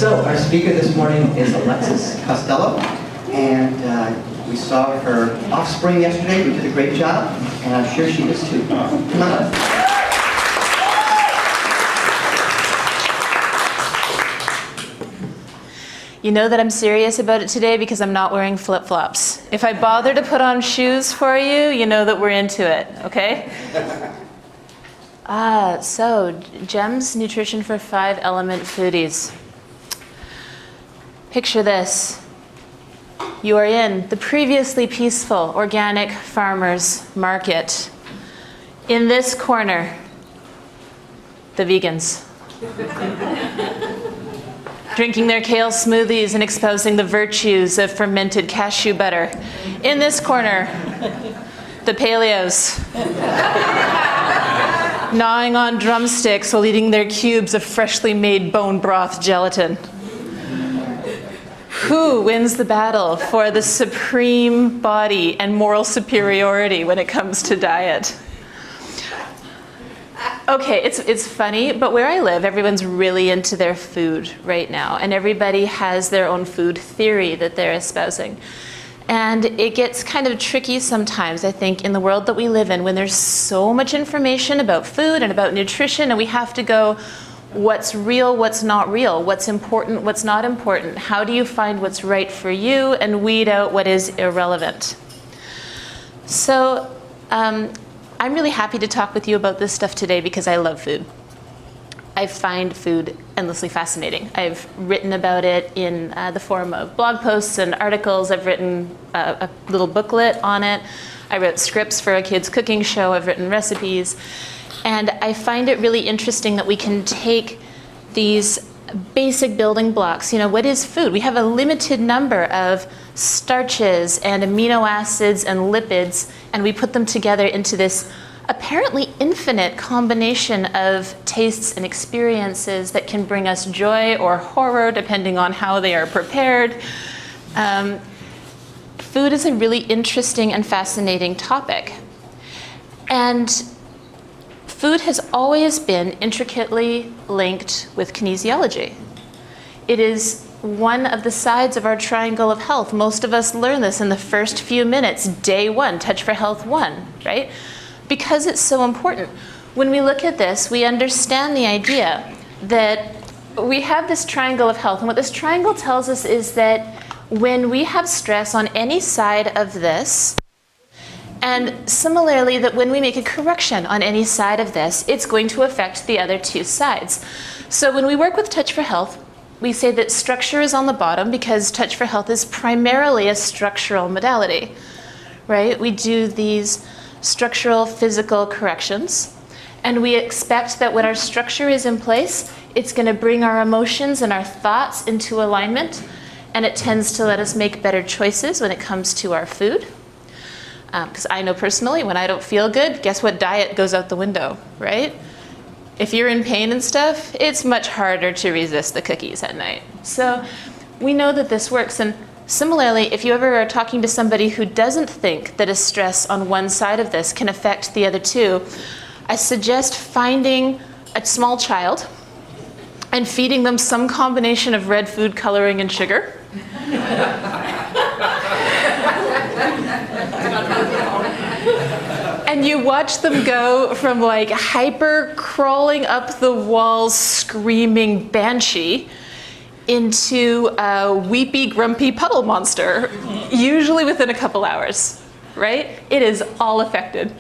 So our speaker this morning is Alexis Costello, and we saw her offspring yesterday, who did a great job, and I'm sure she is too. Come on up. You know that I'm serious about it today because I'm not wearing flip-flops. If I bother to put on shoes for you, you know that we're into it, okay? So GEMS Nutrition for 5-Element Foodies. Picture this. You are in the previously peaceful organic farmers market. In this corner, the vegans. Drinking their kale smoothies and espousing the virtues of fermented cashew butter. In this corner, the paleos. Gnawing on drumsticks while eating their cubes of freshly made bone broth gelatin. Who wins the battle for the supreme body and moral superiority when it comes to diet? Okay, it's funny, but where I live, everyone's really into their food right now, and everybody has their own food theory that they're espousing. And it gets kind of tricky sometimes, I think, in the world that we live in, when there's so much information about food and about nutrition, and we have to go, what's real, what's not real, what's important, what's not important, how do you find what's right for you and weed out what is irrelevant? So I'm really happy to talk with you about this stuff today because I love food. I find food endlessly fascinating. I've written about it in the form of blog posts and articles. I've written a little booklet on it. I wrote scripts for a kids' cooking show. I've written recipes. And I find it really interesting that we can take these basic building blocks. You know, what is food? We have a limited number of starches and amino acids and lipids, and we put them together into this apparently infinite combination of tastes and experiences that can bring us joy or horror depending on how they are prepared. Food is a really interesting and fascinating topic. And food has always been intricately linked with kinesiology. It is one of the sides of our triangle of health. Most of us learn this in the first few minutes, day one, Touch for Health 1, right? Because it's so important. When we look at this, we understand the idea that we have this triangle of health, and what this triangle tells us is that when we have stress on any side of this, and similarly that when we make a correction on any side of this, it's going to affect the other two sides. So when we work with Touch for Health, we say that structure is on the bottom because Touch for Health is primarily a structural modality, right? We do these structural physical corrections, and we expect that when our structure is in place, it's going to bring our emotions and our thoughts into alignment, and it tends to let us make better choices when it comes to our food. Because I know personally, when I don't feel good, guess what? Diet goes out the window, right? If you're in pain and stuff, it's much harder to resist the cookies at night. So we know that this works. And similarly, if you ever are talking to somebody who doesn't think that a stress on one side of this can affect the other two, I suggest finding a small child and feeding them some combination of red food coloring and sugar. And you watch them go from like hyper crawling up the walls screaming banshee into a weepy, grumpy puddle monster, usually within a couple hours, right? It is all affected.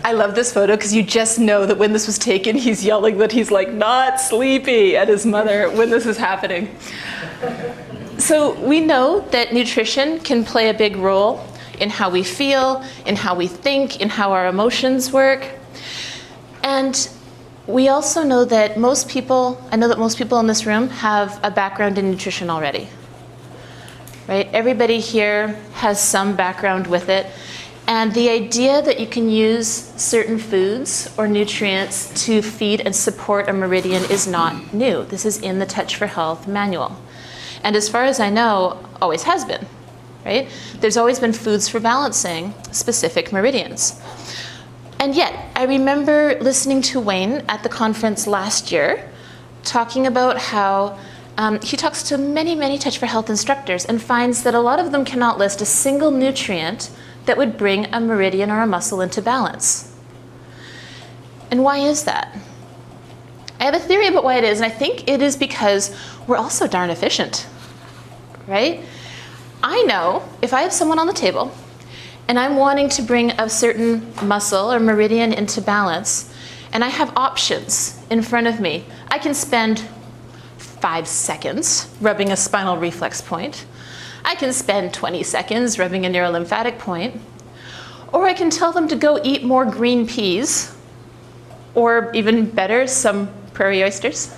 I love this photo because you just know that when this was taken, he's yelling that he's like not sleepy at his mother when this is happening. So we know that nutrition can play a big role in how we feel, in how we think, in how our emotions work. And we also know that most people, I know that most people in this room have a background in nutrition already, right? Everybody here has some background with it. And the idea that you can use certain foods or nutrients to feed and support a meridian is not new. This is in the Touch for Health manual. And as far as I know, always has been, right? There's always been foods for balancing specific meridians. And yet, I remember listening to Wayne at the conference last year talking about how he talks to many, many Touch for Health instructors and finds that a lot of them cannot list a single nutrient that would bring a meridian or a muscle into balance. And why is that? I have a theory about why it is, and I think it is because we're all so darn efficient, right? I know if I have someone on the table and I'm wanting to bring a certain muscle or meridian into balance, and I have options in front of me, I can spend 5 seconds rubbing a spinal reflex point. I can spend 20 seconds rubbing a neurolymphatic point, or I can tell them to go eat more green peas, or even better, some prairie oysters,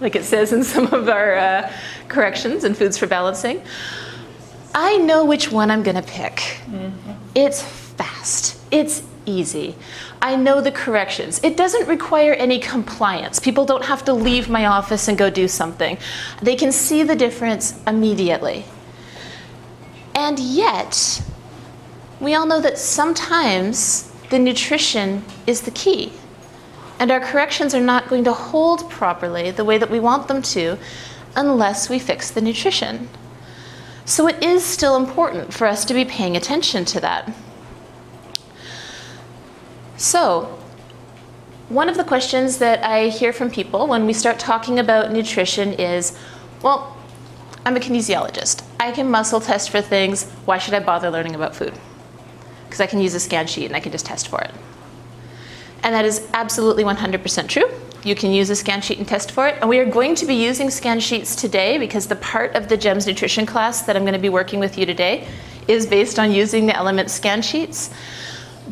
like it says in some of our corrections and foods for balancing. I know which one I'm gonna pick. It's fast, it's easy. I know the corrections. It doesn't require any compliance. People don't have to leave my office and go do something. They can see the difference immediately. And yet, we all know that sometimes the nutrition is the key. And our corrections are not going to hold properly the way that we want them to unless we fix the nutrition. So it is still important for us to be paying attention to that. So, one of the questions that I hear from people when we start talking about nutrition is, well, I'm a kinesiologist. I can muscle test for things. Why should I bother learning about food? Because I can use a scan sheet and I can just test for it. And that is absolutely 100% true. You can use a scan sheet and test for it. And we are going to be using scan sheets today because the part of the GEMS nutrition class that I'm going to be working with you today is based on using the element scan sheets.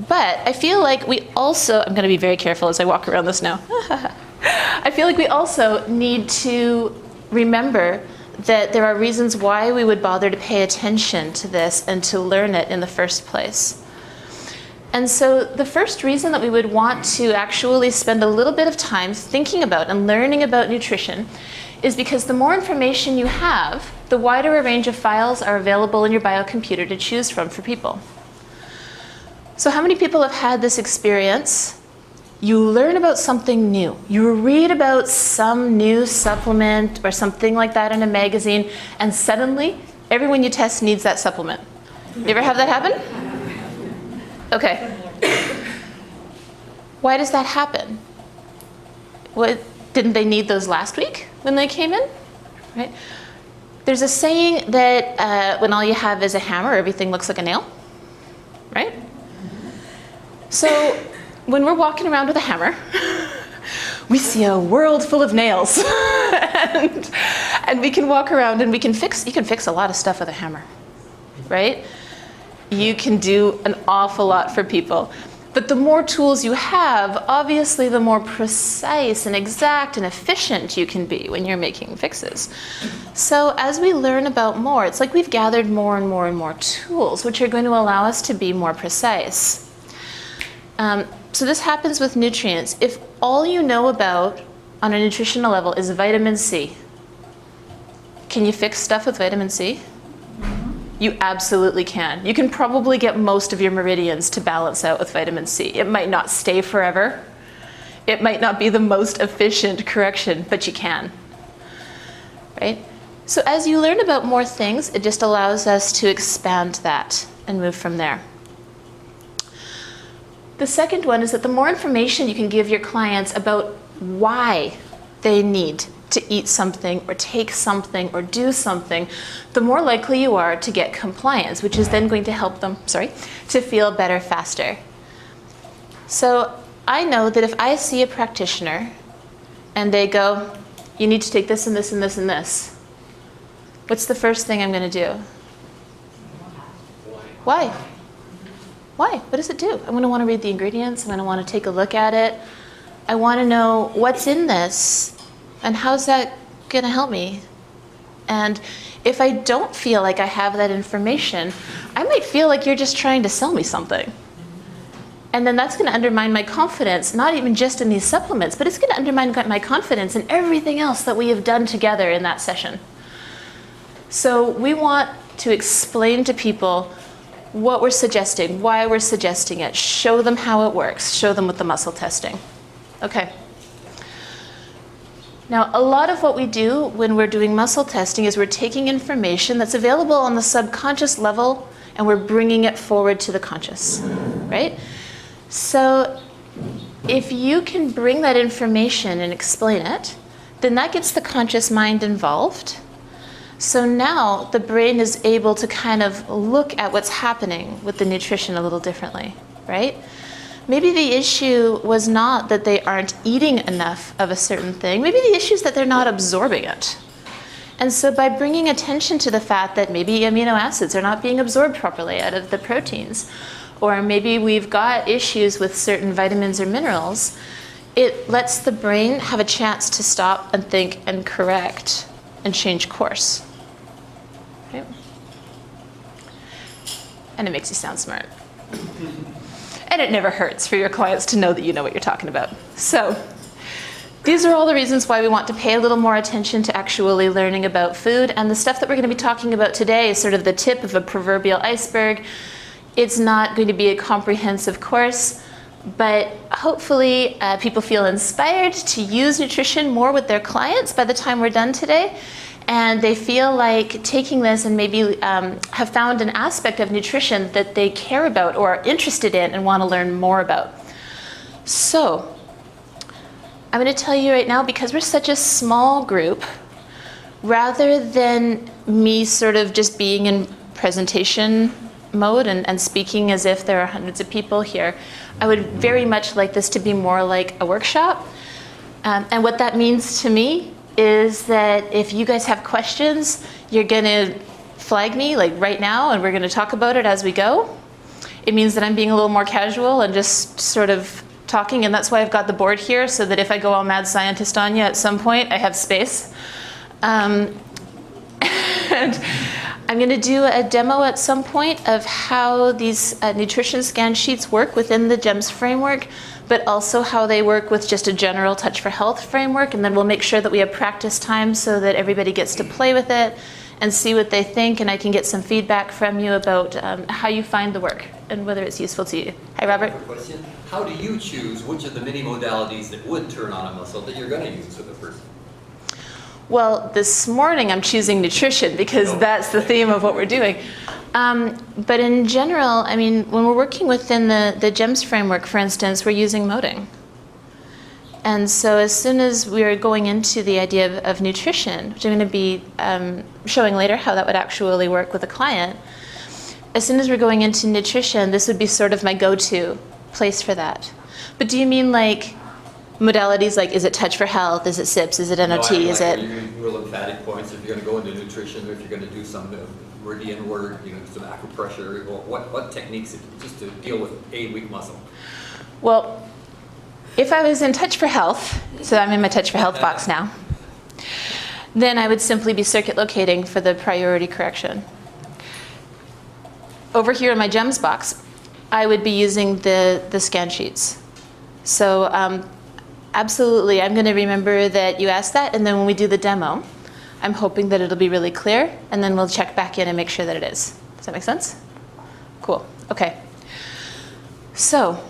But I feel like we also, I'm going to be very careful as I walk around this now. I feel like we also need to remember that there are reasons why we would bother to pay attention to this and to learn it in the first place. And so the first reason that we would want to actually spend a little bit of time thinking about and learning about nutrition is because the more information you have, the wider a range of files are available in your biocomputer to choose from for people. So how many people have had this experience? You learn about something new. You read about some new supplement or something like that in a magazine, and suddenly everyone you test needs that supplement. You ever have that happen? Okay. Why does that happen? Didn't they need those last week when they came in? Right? There's a saying that when all you have is a hammer, everything looks like a nail. Right? So when we're walking around with a hammer, we see a world full of nails. and we can walk around and you can fix a lot of stuff with a hammer. Right? You can do an awful lot for people. But the more tools you have, obviously the more precise and exact and efficient you can be when you're making fixes. So as we learn about more, it's like we've gathered more and more and more tools, which are going to allow us to be more precise. So this happens with nutrients. If all you know about on a nutritional level is vitamin C, can you fix stuff with vitamin C? You absolutely can. You can probably get most of your meridians to balance out with vitamin C. It might not stay forever. It might not be the most efficient correction, but you can. Right? So as you learn about more things, it just allows us to expand that and move from there. The second one is that the more information you can give your clients about why they need to eat something or take something or do something, the more likely you are to get compliance, which is then going to help them, to feel better faster. So I know that if I see a practitioner and they go, you need to take this and this and this and this, what's the first thing I'm going to do? Why? Why? What does it do? I'm going to want to read the ingredients. I'm going to want to take a look at it. I want to know what's in this and how's that going to help me. And if I don't feel like I have that information, I might feel like you're just trying to sell me something. And then that's going to undermine my confidence, not even just in these supplements, but it's going to undermine my confidence in everything else that we have done together in that session. So we want to explain to people what we're suggesting, why we're suggesting it, show them how it works, show them with the muscle testing. Okay. Now, a lot of what we do when we're doing muscle testing is we're taking information that's available on the subconscious level and we're bringing it forward to the conscious, right? So if you can bring that information and explain it, then that gets the conscious mind involved. So now the brain is able to kind of look at what's happening with the nutrition a little differently, right? Maybe the issue was not that they aren't eating enough of a certain thing. Maybe the issue is that they're not absorbing it. And so by bringing attention to the fact that maybe amino acids are not being absorbed properly out of the proteins, or maybe we've got issues with certain vitamins or minerals, it lets the brain have a chance to stop and think and correct and change course. Right? And it makes you sound smart. And it never hurts for your clients to know that you know what you're talking about. So these are all the reasons why we want to pay a little more attention to actually learning about food. And the stuff that we're going to be talking about today is sort of the tip of a proverbial iceberg. It's not going to be a comprehensive course, but hopefully people feel inspired to use nutrition more with their clients by the time we're done today. And they feel like taking this and maybe have found an aspect of nutrition that they care about or are interested in and want to learn more about. So I'm going to tell you right now, because we're such a small group, rather than me sort of just being in presentation mode and speaking as if there are hundreds of people here, I would very much like this to be more like a workshop. And what that means to me is that if you guys have questions, you're going to flag me like right now and we're going to talk about it as we go. It means that I'm being a little more casual and just sort of talking, and that's why I've got the board here, so that if I go all mad scientist on you at some point, I have space. And I'm going to do a demo at some point of how these nutrition scan sheets work within the GEMS framework, but also how they work with just a general Touch for Health framework. And then we'll make sure that we have practice time so that everybody gets to play with it and see what they think, and I can get some feedback from you about how you find the work and whether it's useful to you. Hi, Robert. Question. How do you choose which of the many modalities that would turn on a muscle that you're going to use with a person? Well, this morning I'm choosing nutrition because that's the theme of what we're doing. But in general, I mean, when we're working within the GEMS framework, for instance, we're using moding. And so as soon as we're going into the idea of nutrition, which I'm going to be showing later how that would actually work with a client, as soon as we're going into nutrition, this would be sort of my go-to place for that. But do you mean like modalities like, is it Touch for Health, is it SIPS, is it NOT, No, is it? Your lymphatic points, if you're going to go into nutrition, or if you're going to do some meridian work, some acupressure, or what techniques just to deal with a weak muscle? Well, if I was in Touch for Health, so I'm in my Touch for Health box now, then I would simply be circuit locating for the priority correction. Over here in my GEMS box, I would be using the scan sheets. So absolutely, I'm going to remember that you asked that, and then when we do the demo, I'm hoping that it'll be really clear, and then we'll check back in and make sure that it is. Does that make sense? Cool. Okay. So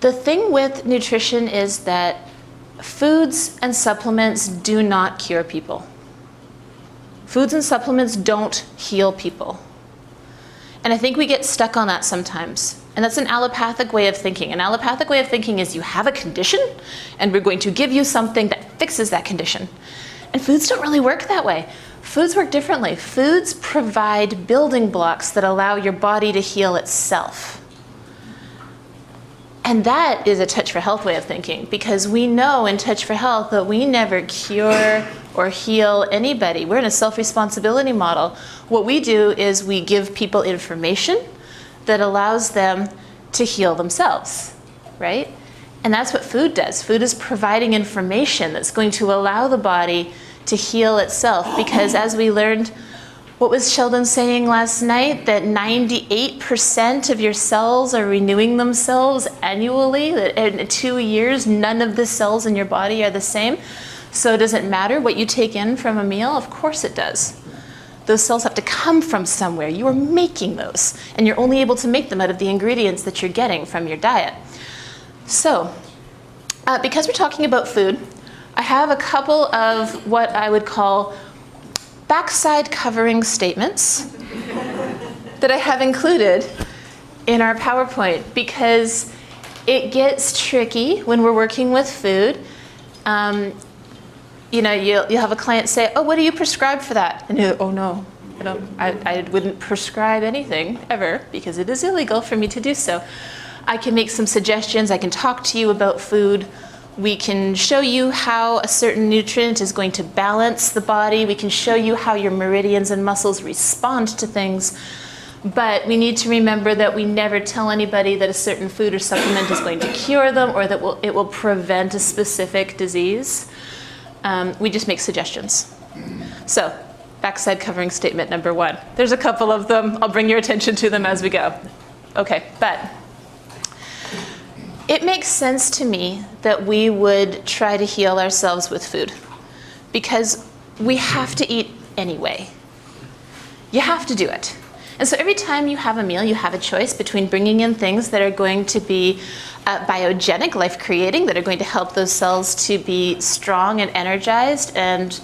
the thing with nutrition is that foods and supplements do not cure people. Foods and supplements don't heal people. And I think we get stuck on that sometimes. And that's an allopathic way of thinking. An allopathic way of thinking is you have a condition, and we're going to give you something that fixes that condition. And foods don't really work that way. Foods work differently. Foods provide building blocks that allow your body to heal itself. And that is a Touch for Health way of thinking, because we know in Touch for Health that we never cure or heal anybody. We're in a self-responsibility model. What we do is we give people information that allows them to heal themselves, right? And that's what food does. Food is providing information that's going to allow the body to heal itself, because as we learned, what was Sheldon saying last night? That 98% of your cells are renewing themselves annually. That in 2 years, none of the cells in your body are the same. So does it matter what you take in from a meal? Of course it does. Those cells have to come from somewhere. You are making those, and you're only able to make them out of the ingredients that you're getting from your diet. So, because we're talking about food, I have a couple of what I would call backside covering statements that I have included in our PowerPoint because it gets tricky when we're working with food. You know, you'll have a client say, oh, what do you prescribe for that? And you're, oh no, I wouldn't prescribe anything ever because it is illegal for me to do so. I can make some suggestions, I can talk to you about food. We can show you how a certain nutrient is going to balance the body. We can show you how your meridians and muscles respond to things. But we need to remember that we never tell anybody that a certain food or supplement is going to cure them or that it will prevent a specific disease. We just make suggestions. So, backside covering statement number 1. There's a couple of them. I'll bring your attention to them as we go. Okay, but it makes sense to me that we would try to heal ourselves with food because we have to eat anyway. You have to do it. And so every time you have a meal, you have a choice between bringing in things that are going to be biogenic, life-creating, that are going to help those cells to be strong and energized and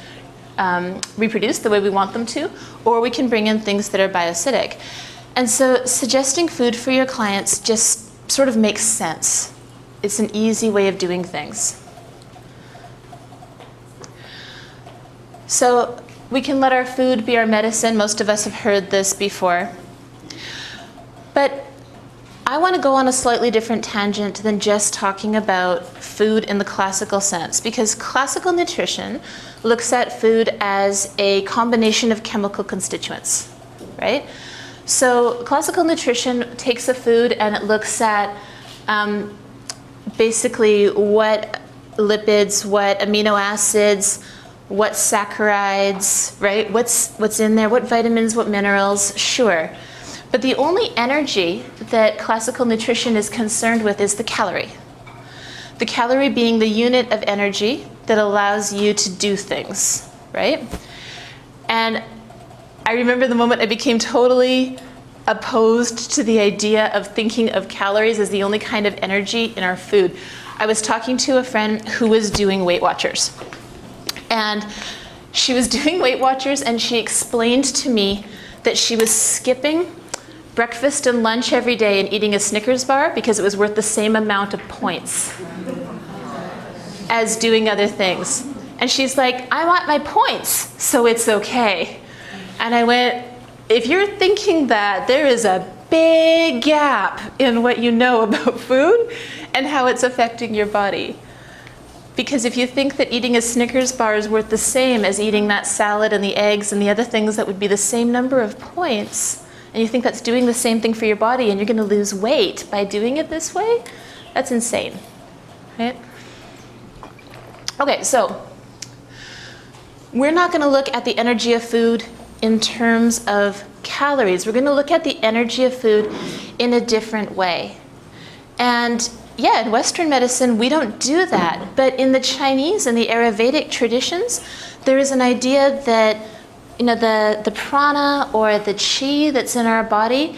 reproduce the way we want them to, or we can bring in things that are bioacidic. And so suggesting food for your clients just sort of makes sense. It's an easy way of doing things. So we can let our food be our medicine. Most of us have heard this before. But I want to go on a slightly different tangent than just talking about food in the classical sense, because classical nutrition looks at food as a combination of chemical constituents, right? So classical nutrition takes a food and it looks at basically what lipids, what amino acids, what saccharides, right? What's in there, what vitamins, what minerals, sure. But the only energy that classical nutrition is concerned with is the calorie. The calorie being the unit of energy that allows you to do things, right? And I remember the moment I became totally opposed to the idea of thinking of calories as the only kind of energy in our food. I was talking to a friend who was doing Weight Watchers. And she was doing Weight Watchers and she explained to me that she was skipping breakfast and lunch every day and eating a Snickers bar because it was worth the same amount of points as doing other things. And she's like, I want my points, so it's okay. And I went, if you're thinking that, there is a big gap in what you know about food and how it's affecting your body. Because if you think that eating a Snickers bar is worth the same as eating that salad and the eggs and the other things that would be the same number of points, and you think that's doing the same thing for your body and you're going to lose weight by doing it this way, that's insane, right? Okay, so we're not going to look at the energy of food in terms of calories. We're going to look at the energy of food in a different way. And yeah, in Western medicine, we don't do that. But in the Chinese and the Ayurvedic traditions, there is an idea that, you know, the prana or the qi that's in our body,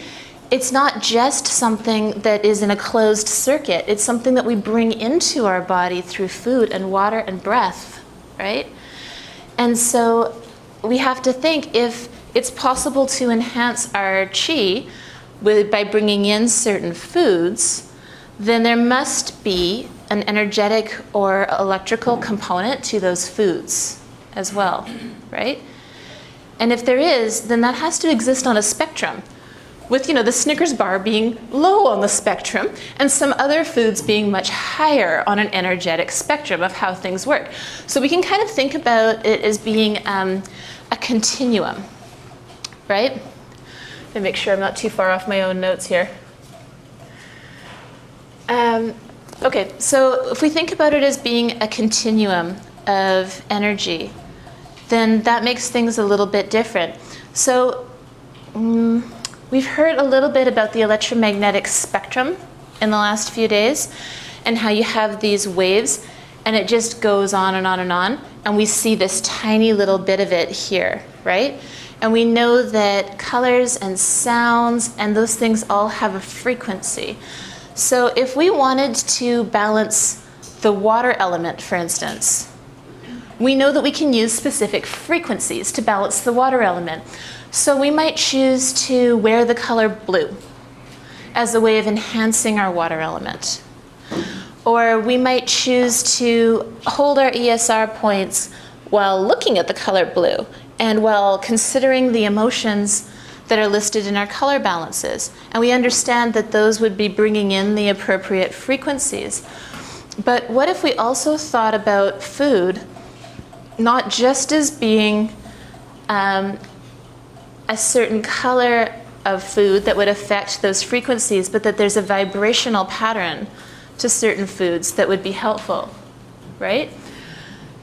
it's not just something that is in a closed circuit. It's something that we bring into our body through food and water and breath, right? And so we have to think if it's possible to enhance our qi by bringing in certain foods, then there must be an energetic or electrical component to those foods as well, right? And if there is, then that has to exist on a spectrum, with, you know, the Snickers bar being low on the spectrum and some other foods being much higher on an energetic spectrum of how things work. So we can kind of think about it as being a continuum, right? Let me make sure I'm not too far off my own notes here. Okay, so if we think about it as being a continuum of energy, then that makes things a little bit different. So we've heard a little bit about the electromagnetic spectrum in the last few days and how you have these waves and it just goes on and on and on, and we see this tiny little bit of it here, right? And we know that colors and sounds and those things all have a frequency. So if we wanted to balance the water element, for instance, we know that we can use specific frequencies to balance the water element. So we might choose to wear the color blue as a way of enhancing our water element. Or we might choose to hold our ESR points while looking at the color blue and while considering the emotions that are listed in our color balances. And we understand that those would be bringing in the appropriate frequencies. But what if we also thought about food not just as being a certain color of food that would affect those frequencies, but that there's a vibrational pattern to certain foods that would be helpful, right?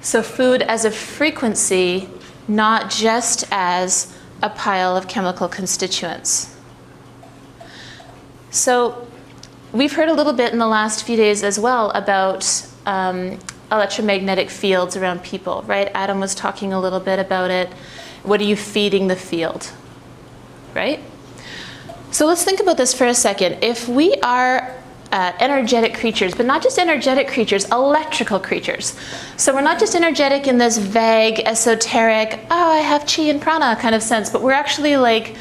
So food as a frequency, not just as a pile of chemical constituents. So we've heard a little bit in the last few days as well about electromagnetic fields around people, right? Adam was talking a little bit about it. What are you feeding the field, right? So let's think about this for a second. If we are energetic creatures, but not just energetic creatures, electrical creatures. So we're not just energetic in this vague, esoteric, oh, I have chi and prana kind of sense, but we're actually like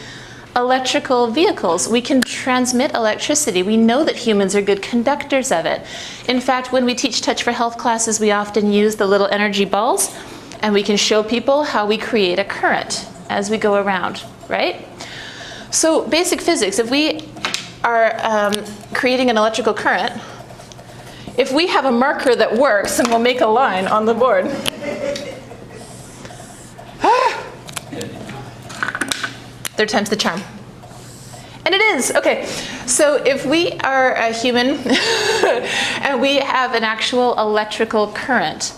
electrical vehicles. We can transmit electricity. We know that humans are good conductors of it. In fact, when we teach Touch for Health classes, we often use the little energy balls, and we can show people how we create a current as we go around, right? So basic physics, if we are creating an electrical current, if we have a marker that works, then we'll make a line on the board. Third time's the charm. And it is, okay. So if we are a human and we have an actual electrical current,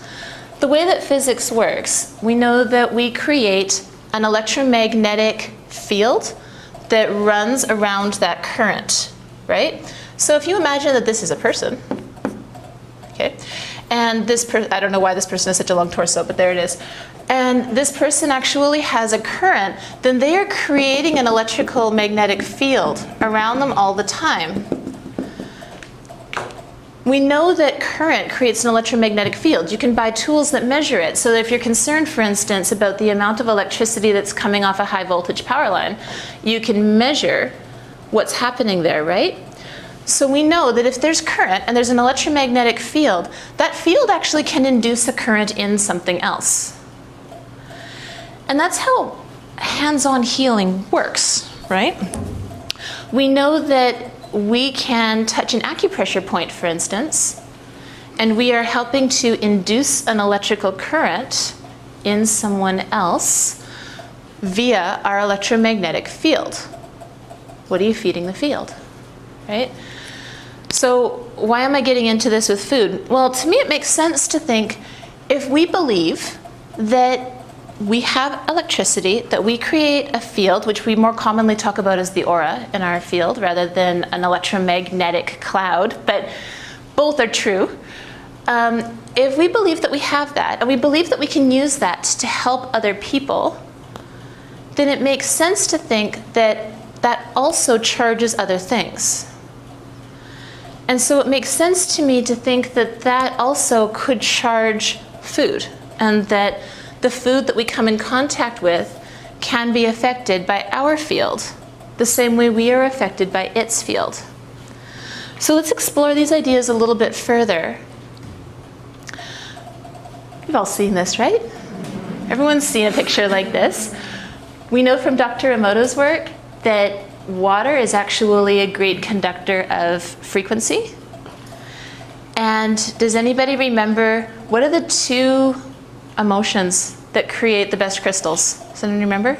the way that physics works, we know that we create an electromagnetic field that runs around that current, right? So if you imagine that this is a person, okay, and this I don't know why this person has such a long torso, but there it is. And this person actually has a current, then they are creating an electrical magnetic field around them all the time. We know that current creates an electromagnetic field. You can buy tools that measure it. So that if you're concerned, for instance, about the amount of electricity that's coming off a high voltage power line, you can measure what's happening there, right? So we know that if there's current and there's an electromagnetic field, that field actually can induce a current in something else. And that's how hands-on healing works, right? We know that we can touch an acupressure point, for instance, and we are helping to induce an electrical current in someone else via our electromagnetic field. What are you feeding the field, right? So why am I getting into this with food? Well, to me it makes sense to think if we believe that we have electricity, that we create a field, which we more commonly talk about as the aura in our field rather than an electromagnetic cloud, but both are true. If we believe that we have that, and we believe that we can use that to help other people, then it makes sense to think that that also charges other things. And so it makes sense to me to think that that also could charge food, and that the food that we come in contact with can be affected by our field, the same way we are affected by its field. So let's explore these ideas a little bit further. You've all seen this, right? Everyone's seen a picture like this. We know from Dr. Emoto's work that water is actually a great conductor of frequency. And does anybody remember, what are the two emotions that create the best crystals? Does anyone remember?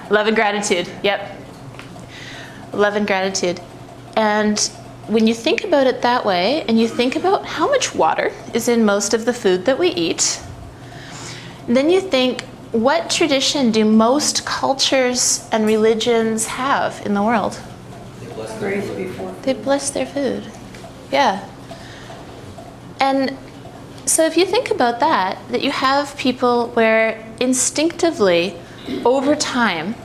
Love and gratitude. Yep. Love and gratitude. And when you think about it that way, and you think about how much water is in most of the food that we eat, then you think, what tradition do most cultures and religions have in the world? They bless their food. Yeah. And so if you think about that you have people where instinctively, over time,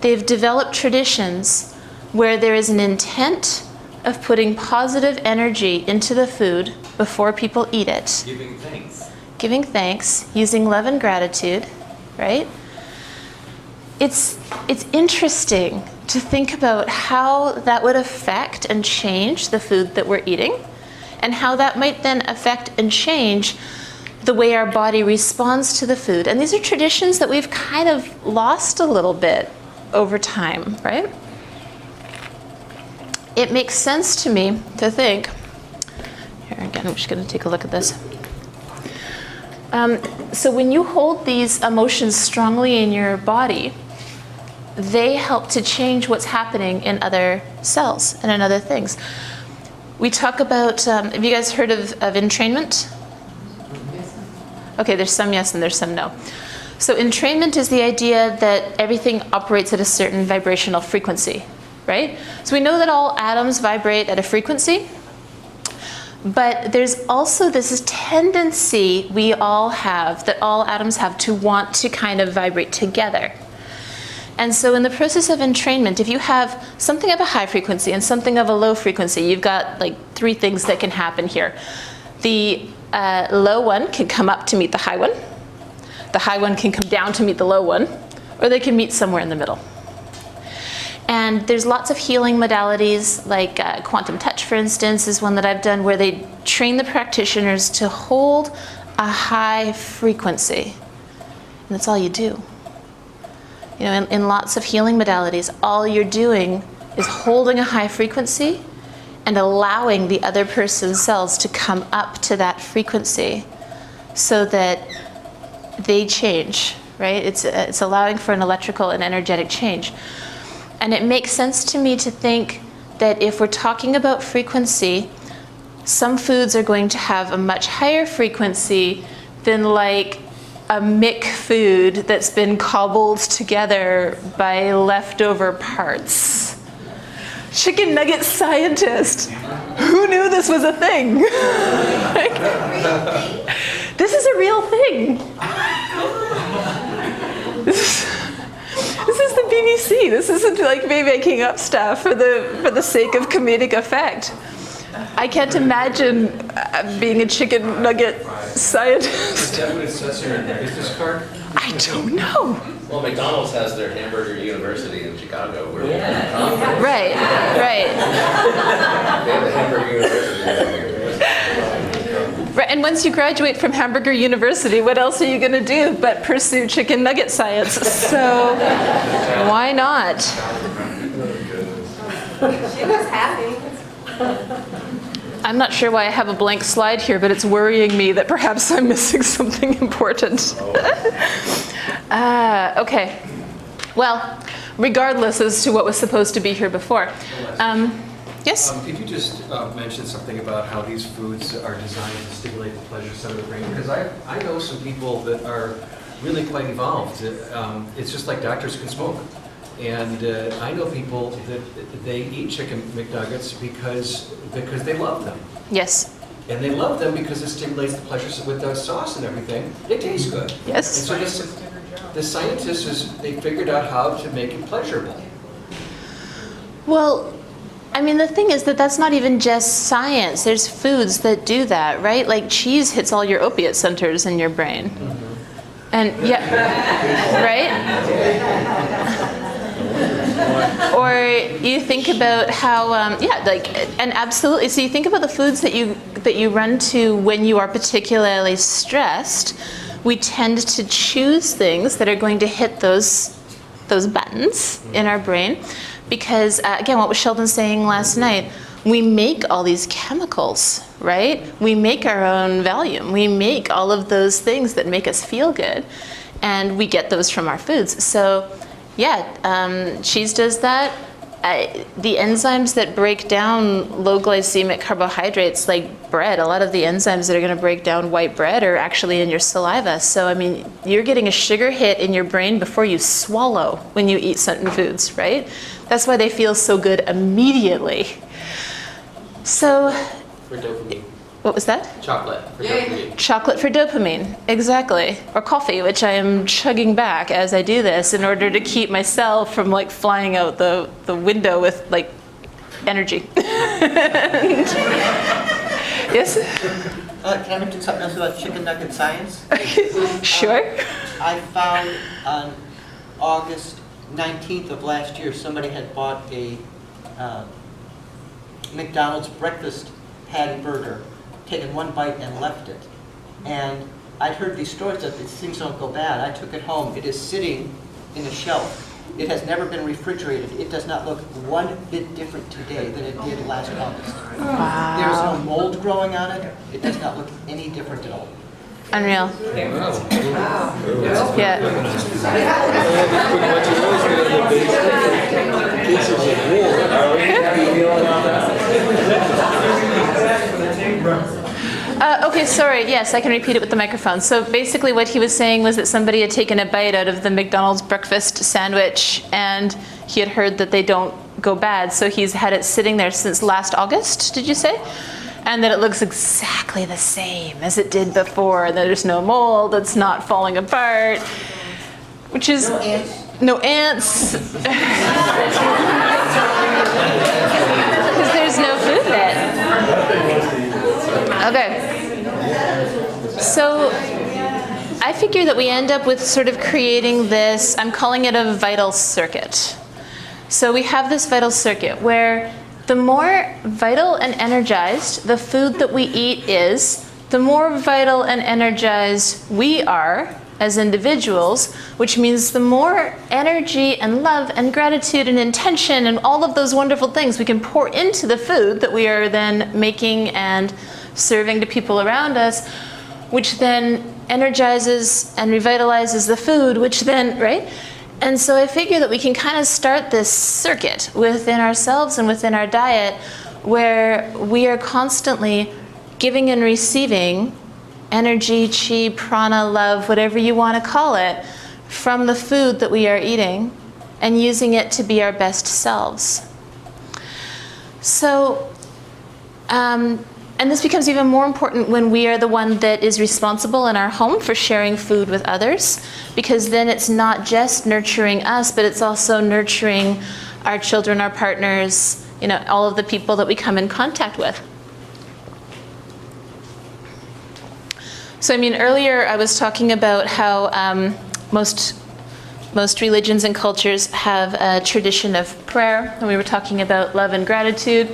they've developed traditions where there is an intent of putting positive energy into the food before people eat it. Giving thanks. giving thanks, using love and gratitude, right? It's interesting to think about how that would affect and change the food that we're eating, and how that might then affect and change the way our body responds to the food. And these are traditions that we've kind of lost a little bit over time, right? It makes sense to me to think, here again, I'm just going to take a look at this. So when you hold these emotions strongly in your body, they help to change what's happening in other cells and in other things. We talk about, have you guys heard of entrainment? Okay, there's some yes and there's some no. So entrainment is the idea that everything operates at a certain vibrational frequency, right? So we know that all atoms vibrate at a frequency, but there's also this tendency we all have, that all atoms have, to want to kind of vibrate together. And so in the process of entrainment, if you have something of a high frequency and something of a low frequency, you've got like 3 things that can happen here. The low one can come up to meet the high one can come down to meet the low one, or they can meet somewhere in the middle. And there's lots of healing modalities, like quantum touch, for instance, is one that I've done, where they train the practitioners to hold a high frequency. And that's all you do. You know, in lots of healing modalities, all you're doing is holding a high frequency and allowing the other person's cells to come up to that frequency so that they change, right? It's allowing for an electrical and energetic change. And it makes sense to me to think that if we're talking about frequency, some foods are going to have a much higher frequency than like a Mick food that's been cobbled together by leftover parts. Chicken nugget scientist. Who knew this was a thing? This is a real thing. This is the BBC. This isn't like me making up stuff for the sake of comedic effect. I can't imagine being a chicken nugget scientist. Is that what it says here in the business card? I don't know. Well, McDonald's has their hamburger university in Chicago. Where Right. They have the hamburger university. Right. And once you graduate from Hamburger University, what else are you going to do but pursue chicken nugget science? So why not? She was happy. I'm not sure why I have a blank slide here, but it's worrying me that perhaps I'm missing something important. Okay. Well, regardless as to what was supposed to be here before. Yes? Could you just mention something about how these foods are designed to stimulate the pleasure center of the brain? Because I know some people that are really quite involved. It's just like doctors can smoke. And I know people that they eat chicken McNuggets because they love them. Yes. And they love them because it stimulates the pleasure with the sauce and everything. They taste good. Yes. And so the scientists, they figured out how to make it pleasurable. Well, I mean, the thing is that that's not even just science. There's foods that do that, right? Like cheese hits all your opiate centers in your brain. Mm-hmm. And yeah, right? Or you think about how, and absolutely. So you think about the foods that you run to when you are particularly stressed. We tend to choose things that are going to hit those buttons in our brain, because again, what was Sheldon saying last night? We make all these chemicals, right? We make our own Valium. We make all of those things that make us feel good, and we get those from our foods. So. Yeah, cheese does that. The enzymes that break down low glycemic carbohydrates, like bread, a lot of the enzymes that are going to break down white bread are actually in your saliva. So, I mean, you're getting a sugar hit in your brain before you swallow when you eat certain foods, right? That's why they feel so good immediately. So, For dopamine. what was that? Chocolate for dopamine. Chocolate for dopamine, exactly. Or coffee, which I am chugging back as I do this in order to keep myself from like flying out the window with like energy. Yes? Can I mention something else about chicken nugget science? Sure. I found on August 19th of last year, somebody had bought a McDonald's breakfast patty burger, taken one bite and left it. And I'd heard these stories that these things don't go bad. I took it home. It is sitting in a shelf. It has never been refrigerated. It does not look one bit different today than it did last August. There is no mold growing on it. It does not look any different at all. Unreal. Yeah. Okay, sorry. Yes, I can repeat it with the microphone. So basically what he was saying was that somebody had taken a bite out of the McDonald's breakfast sandwich and he had heard that they don't go bad. So he's had it sitting there since last August, did you say? And that it looks exactly the same as it did before. There's no mold, it's not falling apart, which is... No ants. Because there's no food then. Okay. So I figure that we end up with sort of creating this, I'm calling it a vital circuit. So we have this vital circuit where the more vital and energized the food that we eat is, the more vital and energized we are as individuals, which means the more energy and love and gratitude and intention and all of those wonderful things we can pour into the food that we are then making and serving to people around us, which then energizes and revitalizes the food, which then, right? And so I figure that we can kind of start this circuit within ourselves and within our diet where we are constantly giving and receiving energy, chi, prana, love, whatever you want to call it, from the food that we are eating and using it to be our best selves. So, and this becomes even more important when we are the one that is responsible in our home for sharing food with others, because then it's not just nurturing us, but it's also nurturing our children, our partners, you know, all of the people that we come in contact with. So, I mean, earlier I was talking about how most religions and cultures have a tradition of prayer, and we were talking about love and gratitude.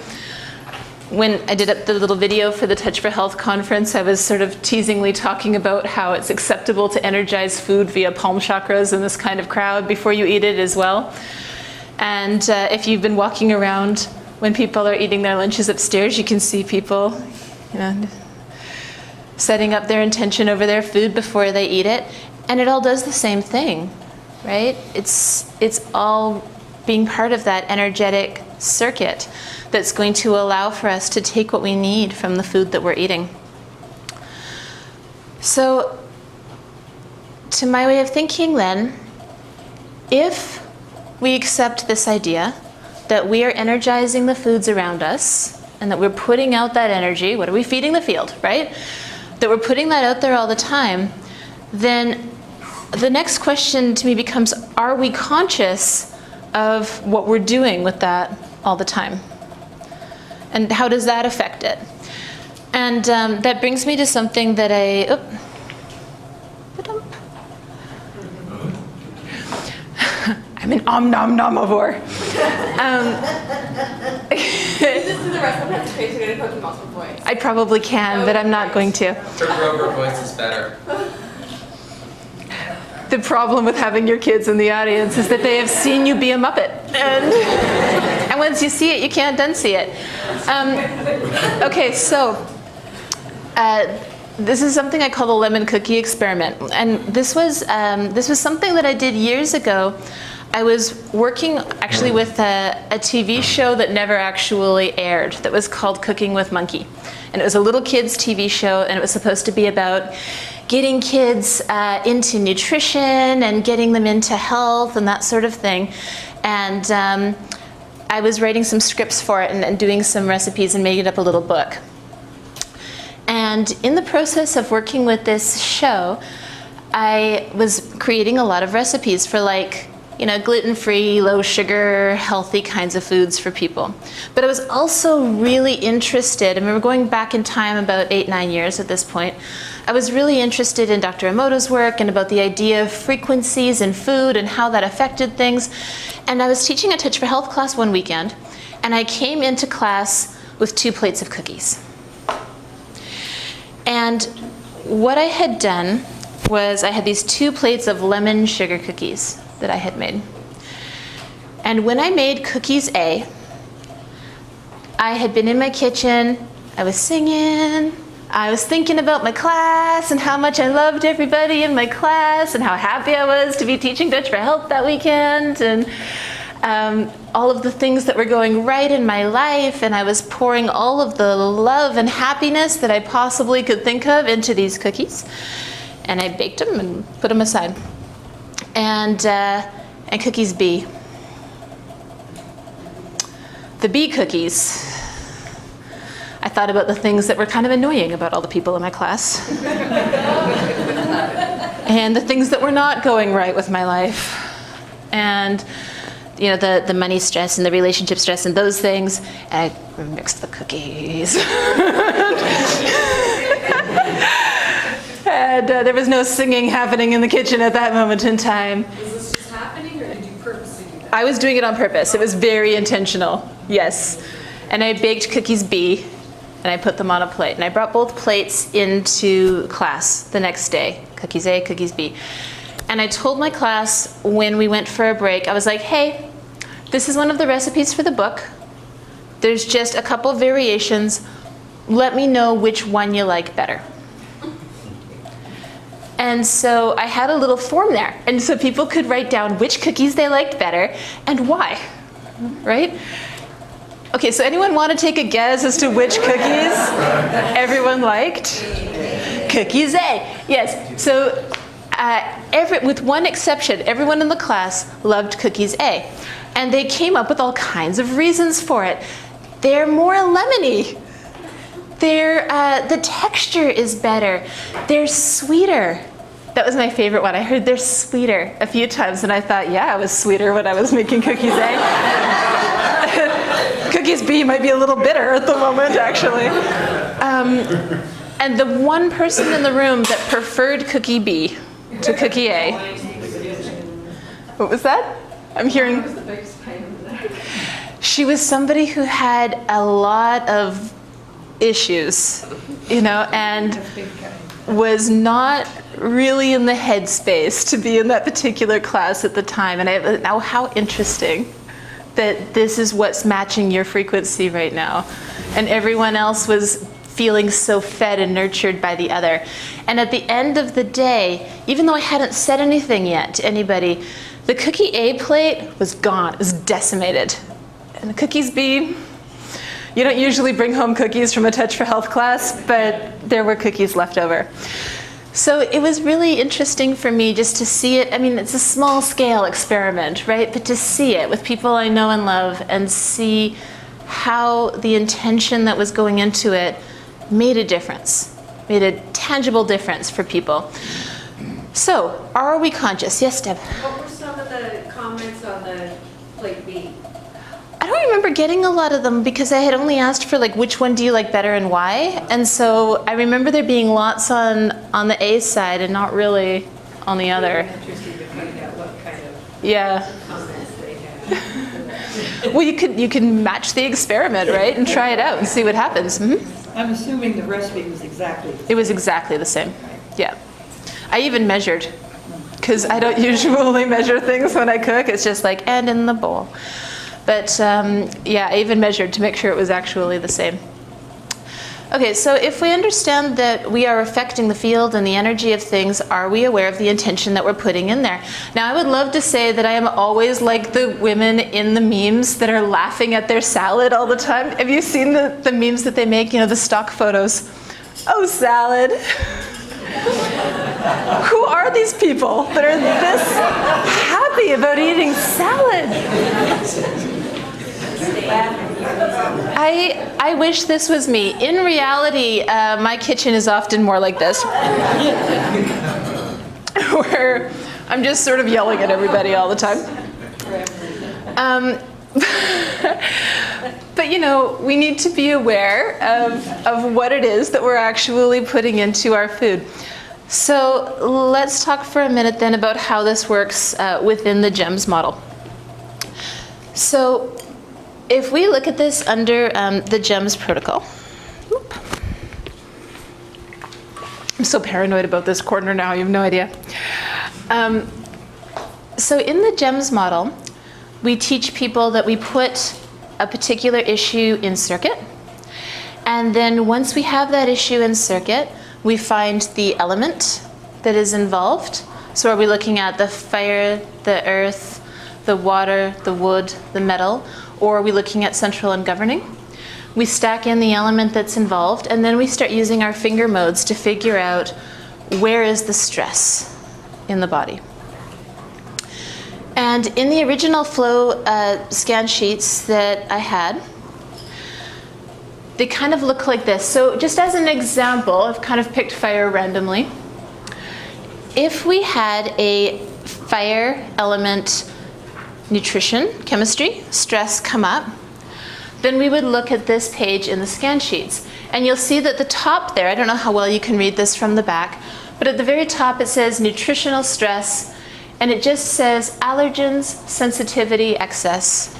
When I did up the little video for the Touch for Health conference, I was sort of teasingly talking about how it's acceptable to energize food via palm chakras in this kind of crowd before you eat it as well. And if you've been walking around when people are eating their lunches upstairs, you can see people, you know, setting up their intention over their food before they eat it. And it all does the same thing, right? It's all being part of that energetic circuit that's going to allow for us to take what we need from the food that we're eating. So, to my way of thinking then, if we accept this idea that we are energizing the foods around us and that we're putting out that energy, what are we feeding the field, right? That we're putting that out there all the time, then the next question to me becomes, are we conscious of what we're doing with that all the time? And how does that affect it? And that brings me to something that I'm an om-nom-nomivore. This is the rest of the presentation in a Cookie Monster voice. I probably can, but I'm not going to. Her rubber voice is better. The problem with having your kids in the audience is that they have seen you be a Muppet. And once you see it, you can't unsee it. Okay, so this is something I call the lemon cookie experiment. And this was something that I did years ago. I was working actually with a TV show that never actually aired that was called Cooking with Monkey. And it was a little kids TV show, and it was supposed to be about getting kids into nutrition and getting them into health and that sort of thing. And I was writing some scripts for it and doing some recipes and making up a little book. And in the process of working with this show, I was creating a lot of recipes for like gluten-free, low sugar, healthy kinds of foods for people. But I was also really interested, and we were going back in time about 8-9 years at this point, I was really interested in Dr. Emoto's work and about the idea of frequencies in food and how that affected things. And I was teaching a Touch for Health class one weekend, and I came into class with 2 plates of cookies. And what I had done was I had these 2 plates of lemon sugar cookies that I had made. And when I made cookies A, I had been in my kitchen, I was singing, I was thinking about my class and how much I loved everybody in my class and how happy I was to be teaching Touch for Health that weekend, and all of the things that were going right in my life, and I was pouring all of the love and happiness that I possibly could think of into these cookies. And I baked them and put them aside. And cookies B. The B cookies. I thought about the things that were kind of annoying about all the people in my class. And the things that were not going right with my life. And the money stress and the relationship stress and those things. And I mixed the cookies. And there was no singing happening in the kitchen at that moment in time. Was this just happening, or did you purposely do that? I was doing it on purpose. It was very intentional, yes. And I baked cookies B, and I put them on a plate. And I brought both plates into class the next day, cookies A, cookies B. And I told my class when we went for a break, I was like, hey, this is one of the recipes for the book. There's just a couple of variations. Let me know which one you like better. And so I had a little form there. And so people could write down which cookies they liked better and why, right? Okay, so anyone want to take a guess as to which cookies everyone liked? Cookies A, yes. So with one exception, everyone in the class loved cookies A. And they came up with all kinds of reasons for it. They're more lemony. The texture is better. They're sweeter. That was my favorite one. I heard they're sweeter a few times, and I thought, yeah, I was sweeter when I was making cookies A. Cookies B might be a little bitter at the moment, actually. And the one person in the room that preferred cookie B to cookie A. What was that? I'm hearing. She was somebody who had a lot of issues, and was not really in the headspace to be in that particular class at the time. And now how interesting that this is what's matching your frequency right now. And everyone else was feeling so fed and nurtured by the other. And at the end of the day, even though I hadn't said anything yet to anybody, the cookie A plate was gone, it was decimated. And the cookies B, you don't usually bring home cookies from a Touch for Health class, but there were cookies left over. So it was really interesting for me just to see it. I mean, it's a small scale experiment, right? But to see it with people I know and love and see how the intention that was going into it made a difference, made a tangible difference for people. So, are we conscious? Yes, Deb? What were some of the comments on the plate B? I don't remember getting a lot of them because I had only asked for which one do you like better and why. And so I remember there being lots on the A side and not really on the other. Interested to find out what kind of Yeah. comments they had. Well, you can match the experiment, right, and try it out and see what happens. Mm-hmm. I'm assuming the recipe was exactly the same. It was exactly the same. Yeah. I even measured because I don't usually measure things when I cook. It's just and in the bowl. But yeah, I even measured to make sure it was actually the same. Okay, so if we understand that we are affecting the field and the energy of things, are we aware of the intention that we're putting in there? Now, I would love to say that I am always like the women in the memes that are laughing at their salad all the time. Have you seen the memes that they make, the stock photos? Oh, salad. Who are these people that are this happy about eating salad? I wish this was me. In reality, my kitchen is often more like this, where I'm just sort of yelling at everybody all the time. But you know, we need to be aware of what it is that we're actually putting into our food. So let's talk for a minute then about how this works within the GEMS model. So if we look at this under the GEMS protocol, Oop. I'm so paranoid about this corner now, you have no idea. So in the GEMS model, we teach people that we put a particular issue in circuit, and then once we have that issue in circuit, we find the element that is involved. So are we looking at the fire, the earth, the water, the wood, the metal, or are we looking at central and governing? We stack in the element that's involved, and then we start using our finger modes to figure out where is the stress in the body. And in the original flow scan sheets that I had, they kind of look like this. So just as an example, I've kind of picked fire randomly. If we had a fire element, nutrition, chemistry, stress come up, then we would look at this page in the scan sheets. And you'll see that the top there, I don't know how well you can read this from the back, but at the very top it says nutritional stress, and it just says allergens, sensitivity, excess.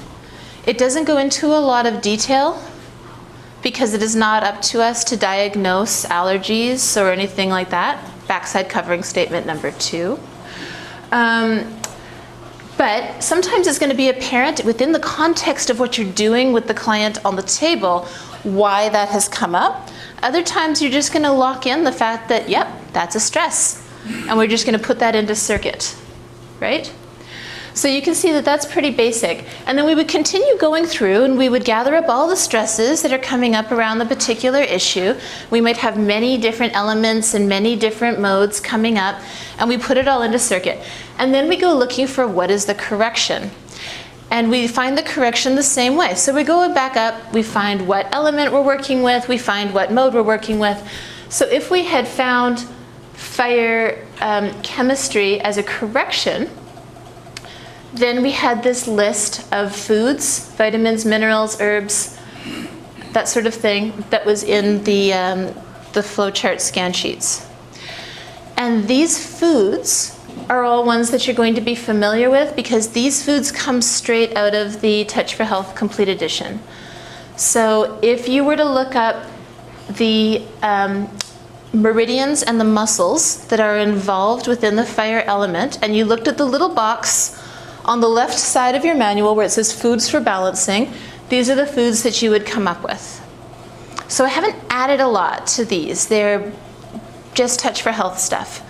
It doesn't go into a lot of detail because it is not up to us to diagnose allergies or anything like that. Backside covering statement number 2. But sometimes it's going to be apparent within the context of what you're doing with the client on the table why that has come up. Other times you're just going to lock in the fact that, yep, that's a stress. And we're just going to put that into circuit, right? So you can see that that's pretty basic. And then we would continue going through and we would gather up all the stresses that are coming up around the particular issue. We might have many different elements and many different modes coming up, and we put it all into circuit. And then we go looking for what is the correction. And we find the correction the same way. So we go back up, we find what element we're working with, we find what mode we're working with. So if we had found fire chemistry as a correction, then we had this list of foods, vitamins, minerals, herbs, that sort of thing that was in the flowchart scan sheets. And these foods are all ones that you're going to be familiar with because these foods come straight out of the Touch for Health Complete Edition. So if you were to look up the meridians and the muscles that are involved within the fire element, and you looked at the little box on the left side of your manual where it says foods for balancing, these are the foods that you would come up with. So I haven't added a lot to these. They're just Touch for Health stuff.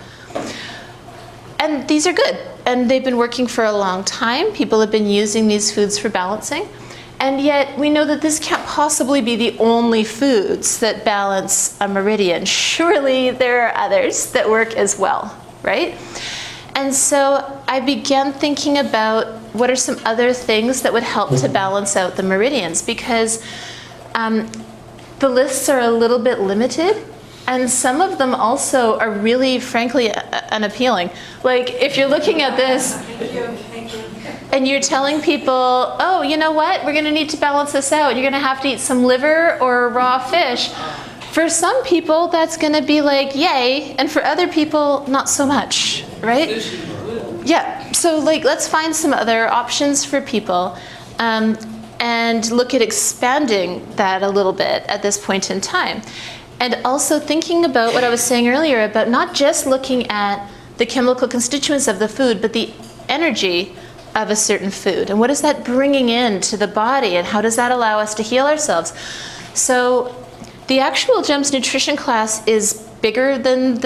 And these are good, and they've been working for a long time. People have been using these foods for balancing, and yet we know that this can't possibly be the only foods that balance a meridian. Surely there are others that work as well, right? And so I began thinking about what are some other things that would help to balance out the meridians, because the lists are a little bit limited. And some of them also are really, frankly, unappealing. Like, if you're looking at this and you're telling people, oh, you know what, we're gonna need to balance this out. You're gonna have to eat some liver or raw fish. For some people, that's gonna be like, yay, and for other people, not so much, right? Yeah, so like, let's find some other options for people and look at expanding that a little bit at this point in time. And also thinking about what I was saying earlier about not just looking at the chemical constituents of the food, but the energy of a certain food. And what is that bringing into the body, and how does that allow us to heal ourselves? So the actual GEMS nutrition class is bigger than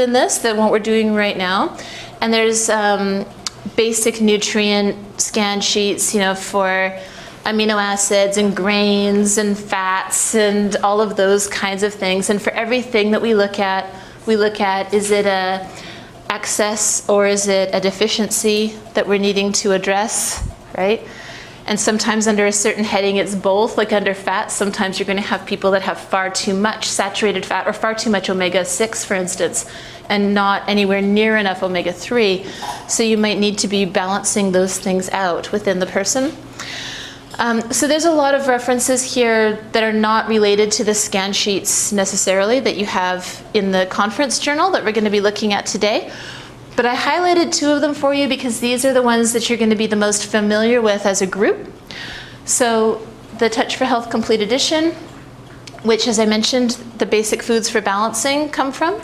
what we're doing right now. And there's basic nutrient scan sheets, you know, for amino acids and grains and fats and all of those kinds of things. And for everything that we look at, is it a excess or is it a deficiency that we're needing to address, right? And sometimes under a certain heading it's both, like under fat, sometimes you're going to have people that have far too much saturated fat or far too much omega-6, for instance, and not anywhere near enough omega-3. So you might need to be balancing those things out within the person. So there's a lot of references here that are not related to the scan sheets necessarily that you have in the conference journal that we're going to be looking at today. But I highlighted 2 of them for you because these are the ones that you're going to be the most familiar with as a group. So the Touch for Health Complete Edition, which, as I mentioned, the basic foods for balancing come from.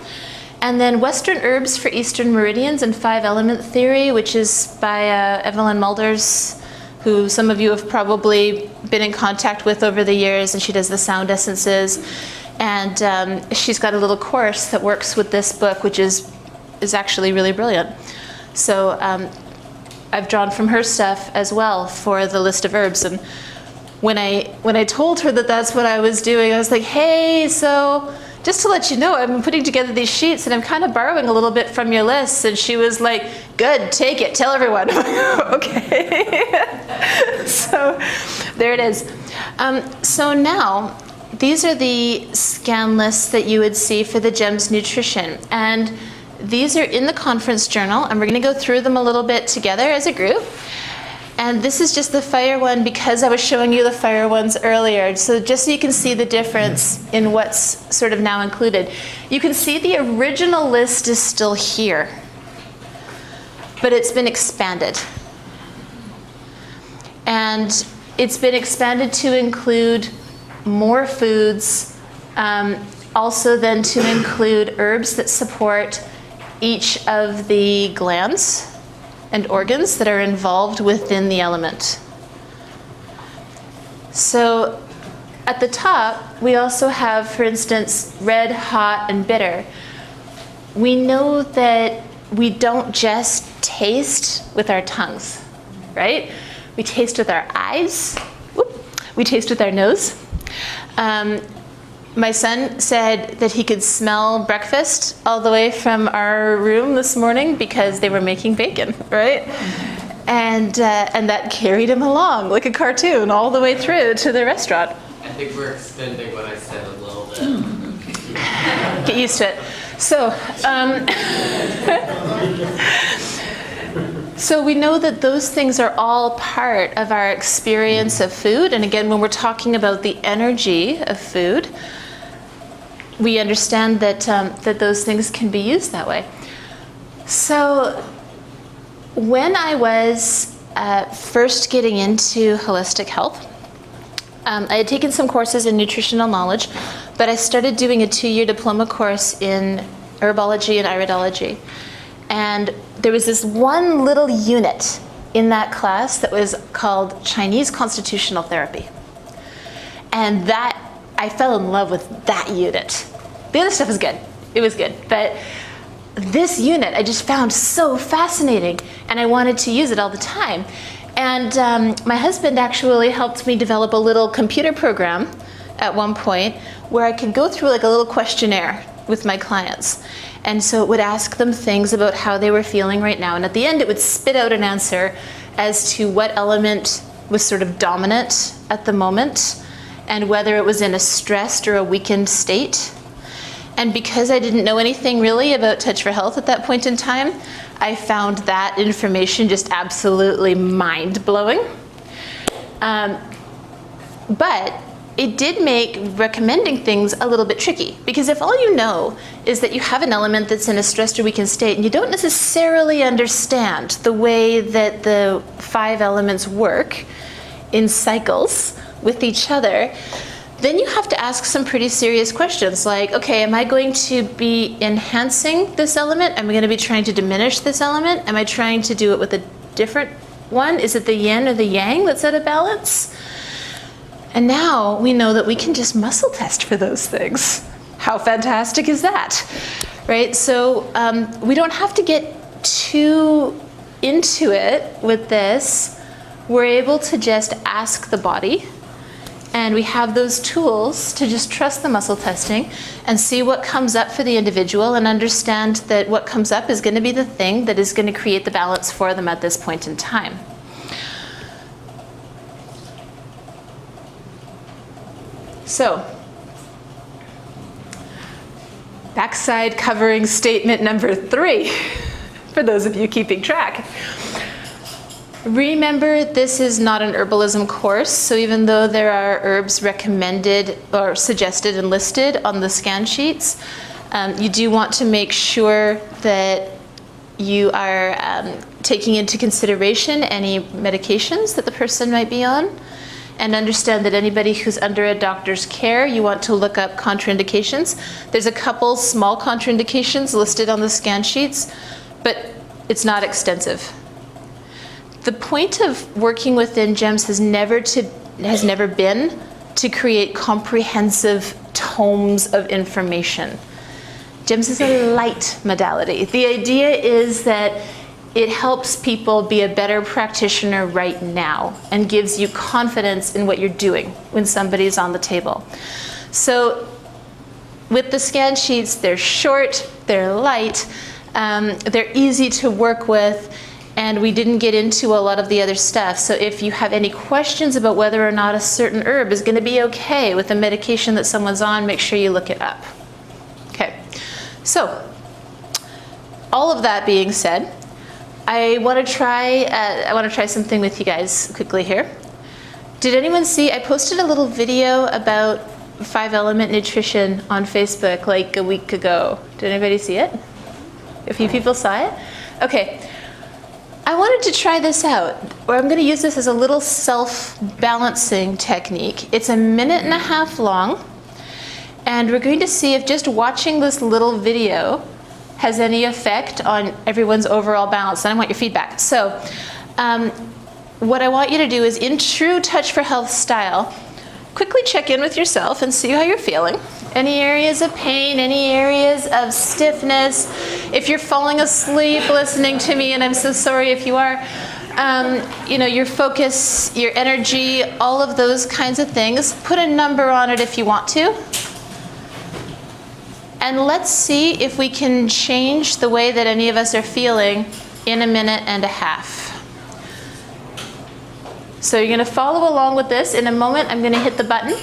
And then Western Herbs for Eastern Meridians and 5-Element Theory, which is by Evelyn Mulders, who some of you have probably been in contact with over the years, and she does the sound essences. And she's got a little course that works with this book, which is actually really brilliant. So I've drawn from her stuff as well for the list of herbs. And when I told her that that's what I was doing, I was like, hey, so just to let you know, I've been putting together these sheets and I'm kind of borrowing a little bit from your list. And she was like, good, take it, tell everyone. Okay. So there it is. So now, these are the scan lists that you would see for the GEMS Nutrition. And these are in the conference journal, and we're going to go through them a little bit together as a group. And this is just the fire one because I was showing you the fire ones earlier. So just so you can see the difference in what's sort of now included. You can see the original list is still here, but it's been expanded. And it's been expanded to include more foods, also then to include herbs that support each of the glands and organs that are involved within the element. So at the top, we also have, for instance, red, hot, and bitter. We know that we don't just taste with our tongues, right? We taste with our eyes. We taste with our nose. My son said that he could smell breakfast all the way from our room this morning because they were making bacon, right? And that carried him along like a cartoon all the way through to the restaurant. I think we're extending what I said a little bit. Get used to it. So, so we know that those things are all part of our experience of food. And again, when we're talking about the energy of food, we understand that, that those things can be used that way. So when I was first getting into holistic health, I had taken some courses in nutritional knowledge, but I started doing a 2-year diploma course in herbology and iridology. And there was this one little unit in that class that was called Chinese Constitutional Therapy. And that, I fell in love with that unit. The other stuff was good. It was good. But this unit I just found so fascinating, and I wanted to use it all the time. And my husband actually helped me develop a little computer program at one point where I could go through like a little questionnaire with my clients. And so it would ask them things about how they were feeling right now. And at the end, it would spit out an answer as to what element was sort of dominant at the moment and whether it was in a stressed or a weakened state. And because I didn't know anything really about Touch for Health at that point in time, I found that information just absolutely mind-blowing. But it did make recommending things a little bit tricky, because if all you know is that you have an element that's in a stressed or weakened state and you don't necessarily understand the way that the 5 elements work in cycles with each other, then you have to ask some pretty serious questions like, okay, am I going to be enhancing this element? Am I going to be trying to diminish this element? Am I trying to do it with a different one? Is it the yin or the yang that's out of balance? And now we know that we can just muscle test for those things. How fantastic is that, right? So we don't have to get too into it with this. We're able to just ask the body, and we have those tools to just trust the muscle testing and see what comes up for the individual and understand that what comes up is going to be the thing that is going to create the balance for them at this point in time. So, backside covering statement number 3, for those of you keeping track. Remember, this is not an herbalism course, so even though there are herbs recommended or suggested and listed on the scan sheets, you do want to make sure that you are taking into consideration any medications that the person might be on, and understand that anybody who's under a doctor's care, you want to look up contraindications. There's a couple small contraindications listed on the scan sheets, but it's not extensive. The point of working within GEMS has never been to create comprehensive tomes of information. GEMS is a light modality. The idea is that it helps people be a better practitioner right now and gives you confidence in what you're doing when somebody's on the table. So with the scan sheets, they're short, they're light, they're easy to work with, and we didn't get into a lot of the other stuff. So if you have any questions about whether or not a certain herb is going to be okay with the medication that someone's on, make sure you look it up. Okay, so all of that being said, I want to try something with you guys quickly here. Did anyone see? I posted a little video about 5-element nutrition on Facebook like a week ago. Did anybody see it? A few people saw it? Okay. I wanted to try this out, where I'm going to use this as a little self-balancing technique. It's 1.5 minutes long, and we're going to see if just watching this little video has any effect on everyone's overall balance. And I want your feedback. So what I want you to do is, in true Touch for Health style, quickly check in with yourself and see how you're feeling. Any areas of pain, any areas of stiffness. If you're falling asleep listening to me, and I'm so sorry if you are, your focus, your energy, all of those kinds of things. Put a number on it if you want to. And let's see if we can change the way that any of us are feeling in 1.5 minutes. So you're going to follow along with this. In a moment, I'm going to hit the button.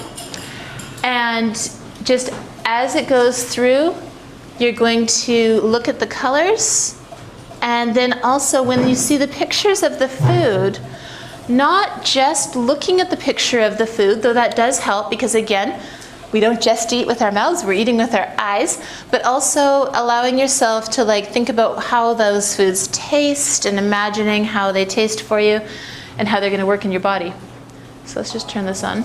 And just as it goes through, you're going to look at the colors. And then also when you see the pictures of the food, not just looking at the picture of the food, though that does help, because again, we don't just eat with our mouths, we're eating with our eyes, but also allowing yourself to think about how those foods taste and imagining how they taste for you and how they're going to work in your body. So let's just turn this on.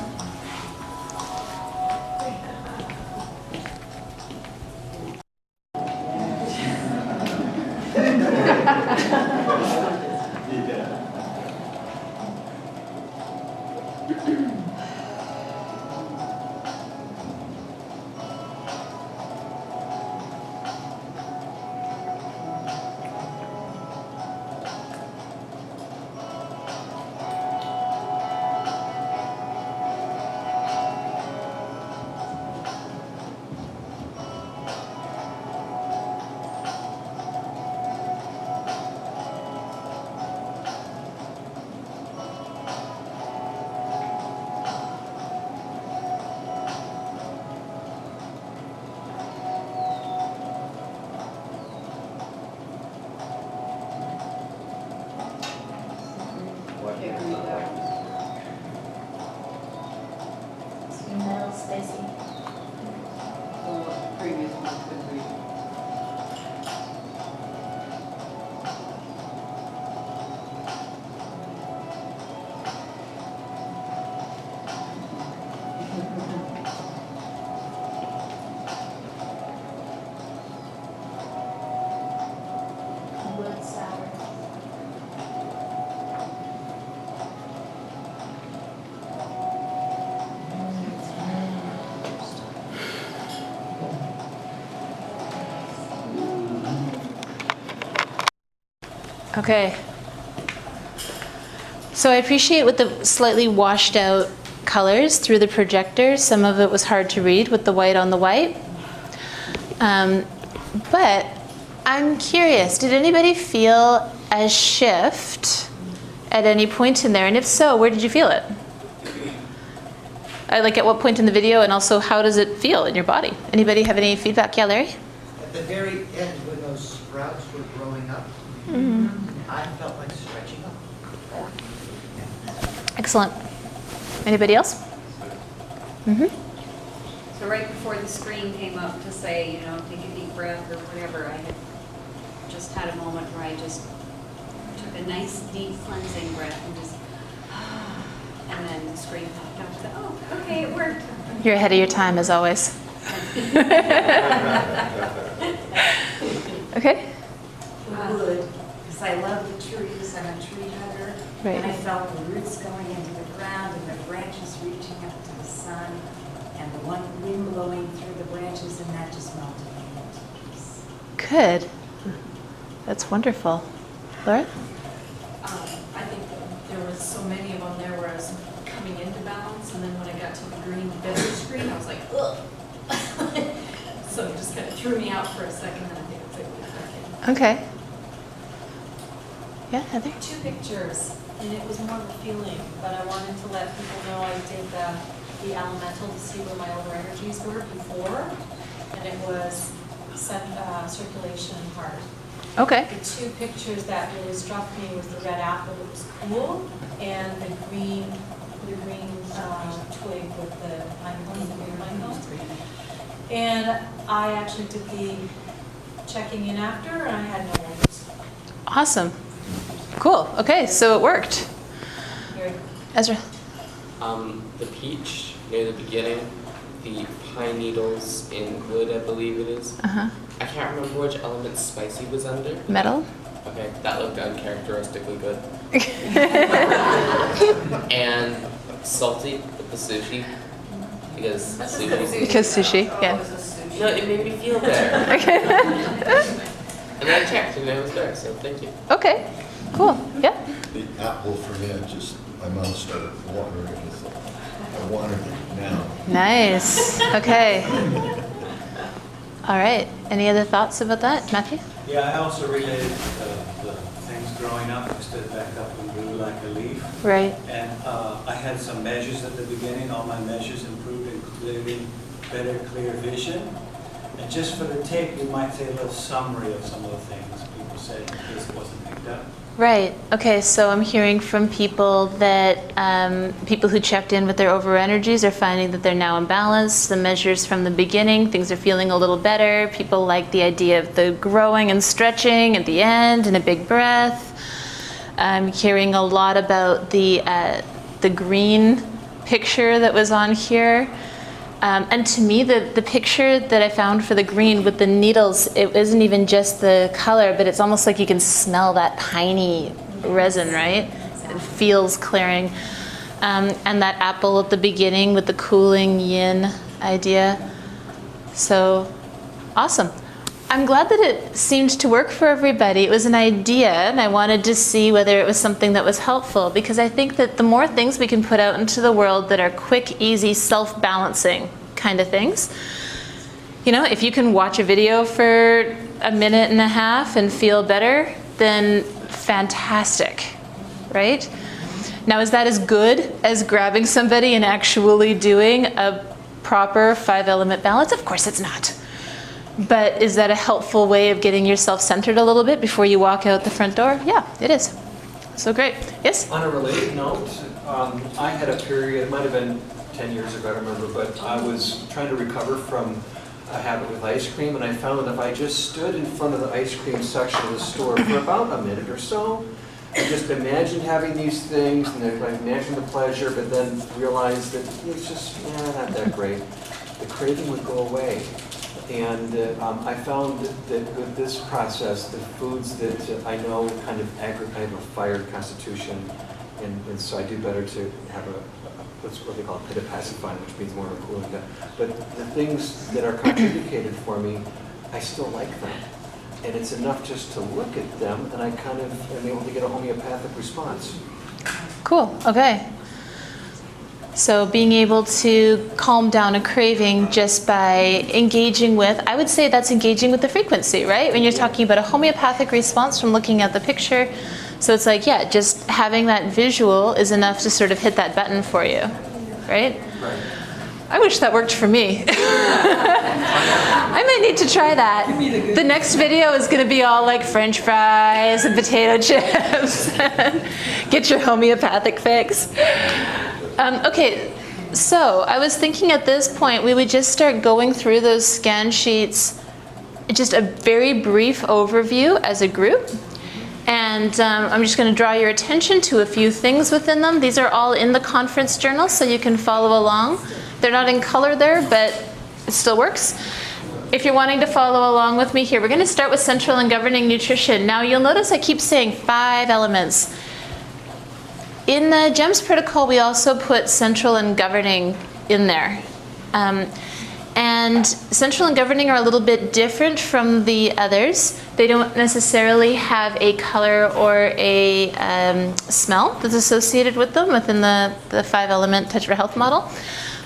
Okay. So I appreciate with the slightly washed out colors through the projector. Some of it was hard to read with the white on the white. But I'm curious, did anybody feel a shift at any point in there? And if so, where did you feel it? At what point in the video, and also how does it feel in your body? Anybody have any feedback? Yeah, Larry? At the very end, when those sprouts were growing up, I felt like stretching up. Excellent. Anybody else? Mm-hmm. So right before the screen came up to say, you know, take a deep breath or whatever, I had just had a moment where I just took a nice deep cleansing breath and just, and then the screen popped up and said, oh, okay, it worked. You're ahead of your time as always. Okay. Wood, because I love the trees, I'm a tree hugger. Right. And I felt the roots going into the ground and the branches reaching up to the sun and the wind blowing through the branches, and that just melted me into peace. Good. That's wonderful. Laura? I think that there was so many of them there where I was coming into balance, and then when I got to the green better screen, I was like, ugh. So it just kind of threw me out for a second, and I think it's like, Okay. Yeah, Heather? 2 pictures, and it was more of a feeling, but I wanted to let people know I did the elemental to see where my over energies were before, and it was circulation and heart. Okay. The 2 pictures that really struck me was the red apple that was cool, and the green twig with the pine cones, the green pine cones. And I actually did the checking in after, and I had no worries. Awesome. Cool. Okay, so it worked. Very Ezra? The peach near the beginning, the pine needles in wood, I believe it is. Uh-huh. I can't remember which element spicy was under. Metal? Okay, that looked uncharacteristically good. And salty with the sushi, because sushi. Because sushi, yeah. No, it made me feel better. Okay. And I checked and it was there, so thank you. Okay, cool. Yeah? The apple for me, my mouth started watering. I wanted it now. Nice. Okay. All right. Any other thoughts about that, Matthew? Yeah, I also related the things growing up. I stood back up and grew like a leaf. Right. And I had some measures at the beginning. All my measures improved, including better, clear vision. And just for the tape, you might say a little summary of some of the things people said in case it wasn't picked up. Right. Okay. So I'm hearing from people that people who checked in with their over energies are finding that they're now in balance. The measures from the beginning, things are feeling a little better. People like the idea of the growing and stretching at the end and a big breath. I'm hearing a lot about the green picture that was on here. And to me, the picture that I found for the green with the needles, it isn't even just the color, but it's almost like you can smell that piney resin, right? It feels clearing. And that apple at the beginning with the cooling yin idea. So, awesome. I'm glad that it seemed to work for everybody. It was an idea, and I wanted to see whether it was something that was helpful, because I think that the more things we can put out into the world that are quick, easy, self-balancing kind of things, you know, if you can watch a video for a minute and a half and feel better, then fantastic, right? Now, is that as good as grabbing somebody and actually doing a proper 5-element balance? Of course it's not. But is that a helpful way of getting yourself centered a little bit before you walk out the front door? Yeah, it is. So great. Yes? On a related note, I had a period, it might have been 10 years ago, I don't remember, but I was trying to recover from a habit with ice cream, and I found that if I just stood in front of the ice cream section of the store for about a minute or so, and just imagined having these things, and then I imagined the pleasure, but then realized that it's just, not that great. The craving would go away. And I found that with this process, the foods that I know kind of aggravate, I have a fired constitution, and so I do better to have what they call pitta pacifying, which means more of a cooling down. But the things that are contraindicated for me, I still like them. And it's enough just to look at them, and I kind of am able to get a homeopathic response. Cool. Okay. So being able to calm down a craving just by engaging with, I would say that's engaging with the frequency, right? When you're talking about a homeopathic response from looking at the picture. So it's like, yeah, just having that visual is enough to sort of hit that button for you, right? Right. I wish that worked for me. I might need to try that. The next video is going to be all like French fries and potato chips. Get your homeopathic fix. Okay, so I was thinking at this point we would just start going through those scan sheets, just a very brief overview as a group. And I'm just going to draw your attention to a few things within them. These are all in the conference journal, so you can follow along. They're not in color there, but it still works. If you're wanting to follow along with me here, we're going to start with central and governing nutrition. Now you'll notice I keep saying 5 elements. In the GEMS protocol, we also put central and governing in there. And central and governing are a little bit different from the others. They don't necessarily have a color or a smell that's associated with them within the 5-element Touch for Health model.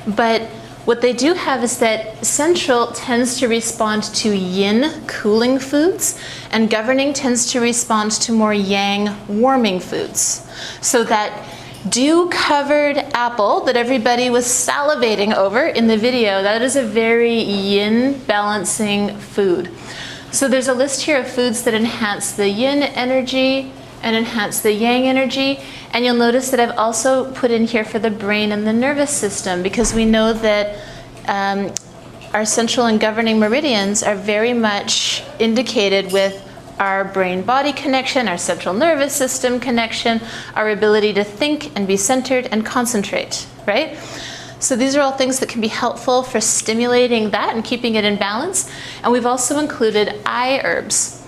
But what they do have is that central tends to respond to yin, cooling foods, and governing tends to respond to more yang, warming foods. So that dew-covered apple that everybody was salivating over in the video, that is a very yin balancing food. So there's a list here of foods that enhance the yin energy and enhance the yang energy. And you'll notice that I've also put in here for the brain and the nervous system, because we know that our central and governing meridians are very much indicated with our brain-body connection, our central nervous system connection, our ability to think and be centered and concentrate, right? So these are all things that can be helpful for stimulating that and keeping it in balance. And we've also included eye herbs.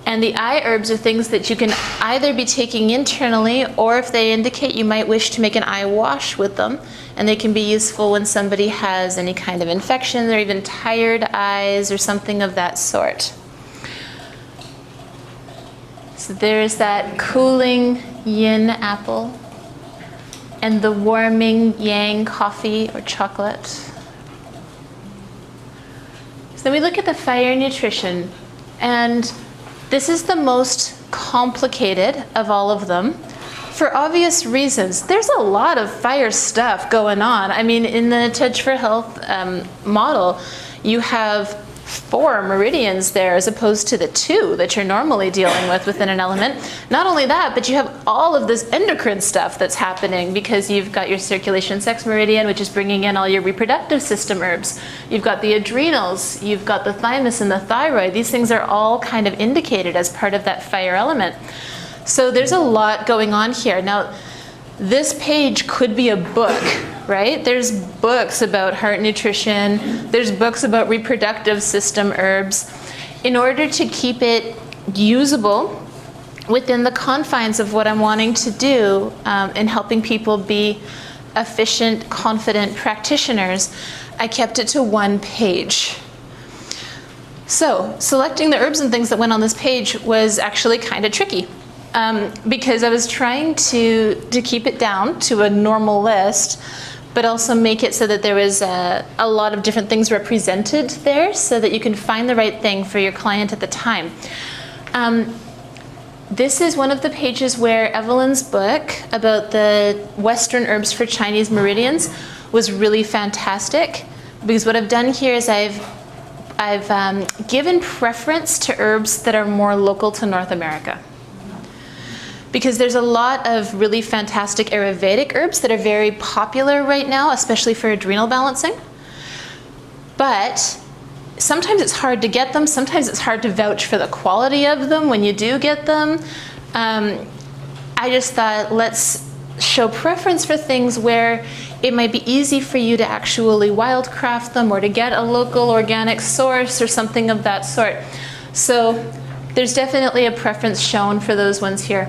And the eye herbs are things that you can either be taking internally, or if they indicate you might wish to make an eye wash with them. And they can be useful when somebody has any kind of infection or even tired eyes or something of that sort. So there's that cooling yin apple and the warming yang coffee or chocolate. So then we look at the fire nutrition, and this is the most complicated of all of them for obvious reasons. There's a lot of fire stuff going on. I mean, in the Touch for Health model, you have 4 meridians there as opposed to the 2 that you're normally dealing with within an element. Not only that, but you have all of this endocrine stuff that's happening, because you've got your circulation sex meridian, which is bringing in all your reproductive system herbs. You've got the adrenals, you've got the thymus and the thyroid. These things are all kind of indicated as part of that fire element. So there's a lot going on here. Now, this page could be a book, right? There's books about heart nutrition. There's books about reproductive system herbs. In order to keep it usable within the confines of what I'm wanting to do in helping people be efficient, confident practitioners, I kept it to 1 page. So selecting the herbs and things that went on this page was actually kind of tricky. Because I was trying to keep it down to a normal list, but also make it so that there was a lot of different things represented there so that you can find the right thing for your client at the time. This is one of the pages where Evelyn's book about the Western herbs for Chinese meridians was really fantastic, because what I've done here is I've given preference to herbs that are more local to North America. Because there's a lot of really fantastic Ayurvedic herbs that are very popular right now, especially for adrenal balancing. But sometimes it's hard to get them. Sometimes it's hard to vouch for the quality of them when you do get them. I just thought, let's show preference for things where it might be easy for you to actually wildcraft them, or to get a local organic source or something of that sort. So there's definitely a preference shown for those ones here.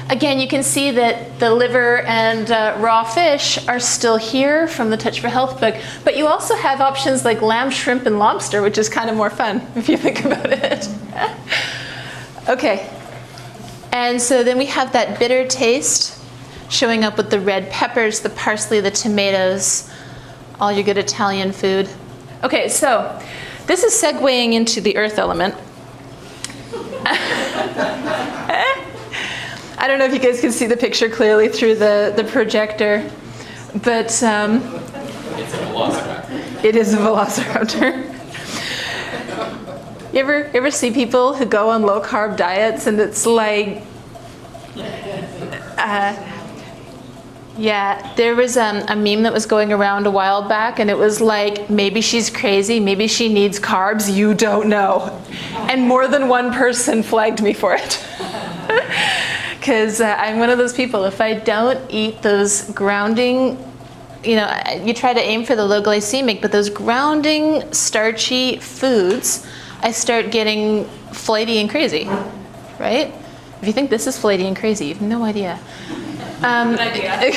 Again, you can see that the liver and raw fish are still here from the Touch for Health book, but you also have options like lamb, shrimp, and lobster, which is kind of more fun if you think about it. Okay, and so then we have that bitter taste showing up with the red peppers, the parsley, the tomatoes, all your good Italian food. Okay, so this is segueing into the earth element. I don't know if you guys can see the picture clearly through the projector, but It's a velociraptor. It is a velociraptor. You ever see people who go on low carb diets and it's like, yeah, there was a meme that was going around a while back and it was like, maybe she's crazy, maybe she needs carbs, you don't know. And more than one person flagged me for it. Because I'm one of those people, if I don't eat those grounding, you try to aim for the low glycemic, but those grounding, starchy foods, I start getting flighty and crazy, right? If you think this is flighty and crazy, you have no idea. Good idea.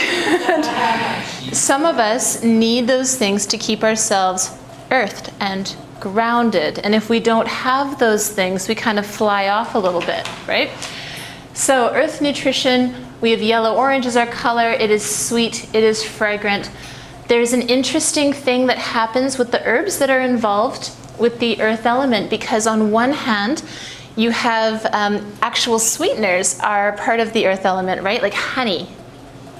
Some of us need those things to keep ourselves earthed and grounded. And if we don't have those things, we kind of fly off a little bit, right? So earth nutrition, we have yellow-orange as our color. It is sweet, it is fragrant. There's an interesting thing that happens with the herbs that are involved with the earth element, because on one hand, you have actual sweeteners are part of the earth element, right? Like honey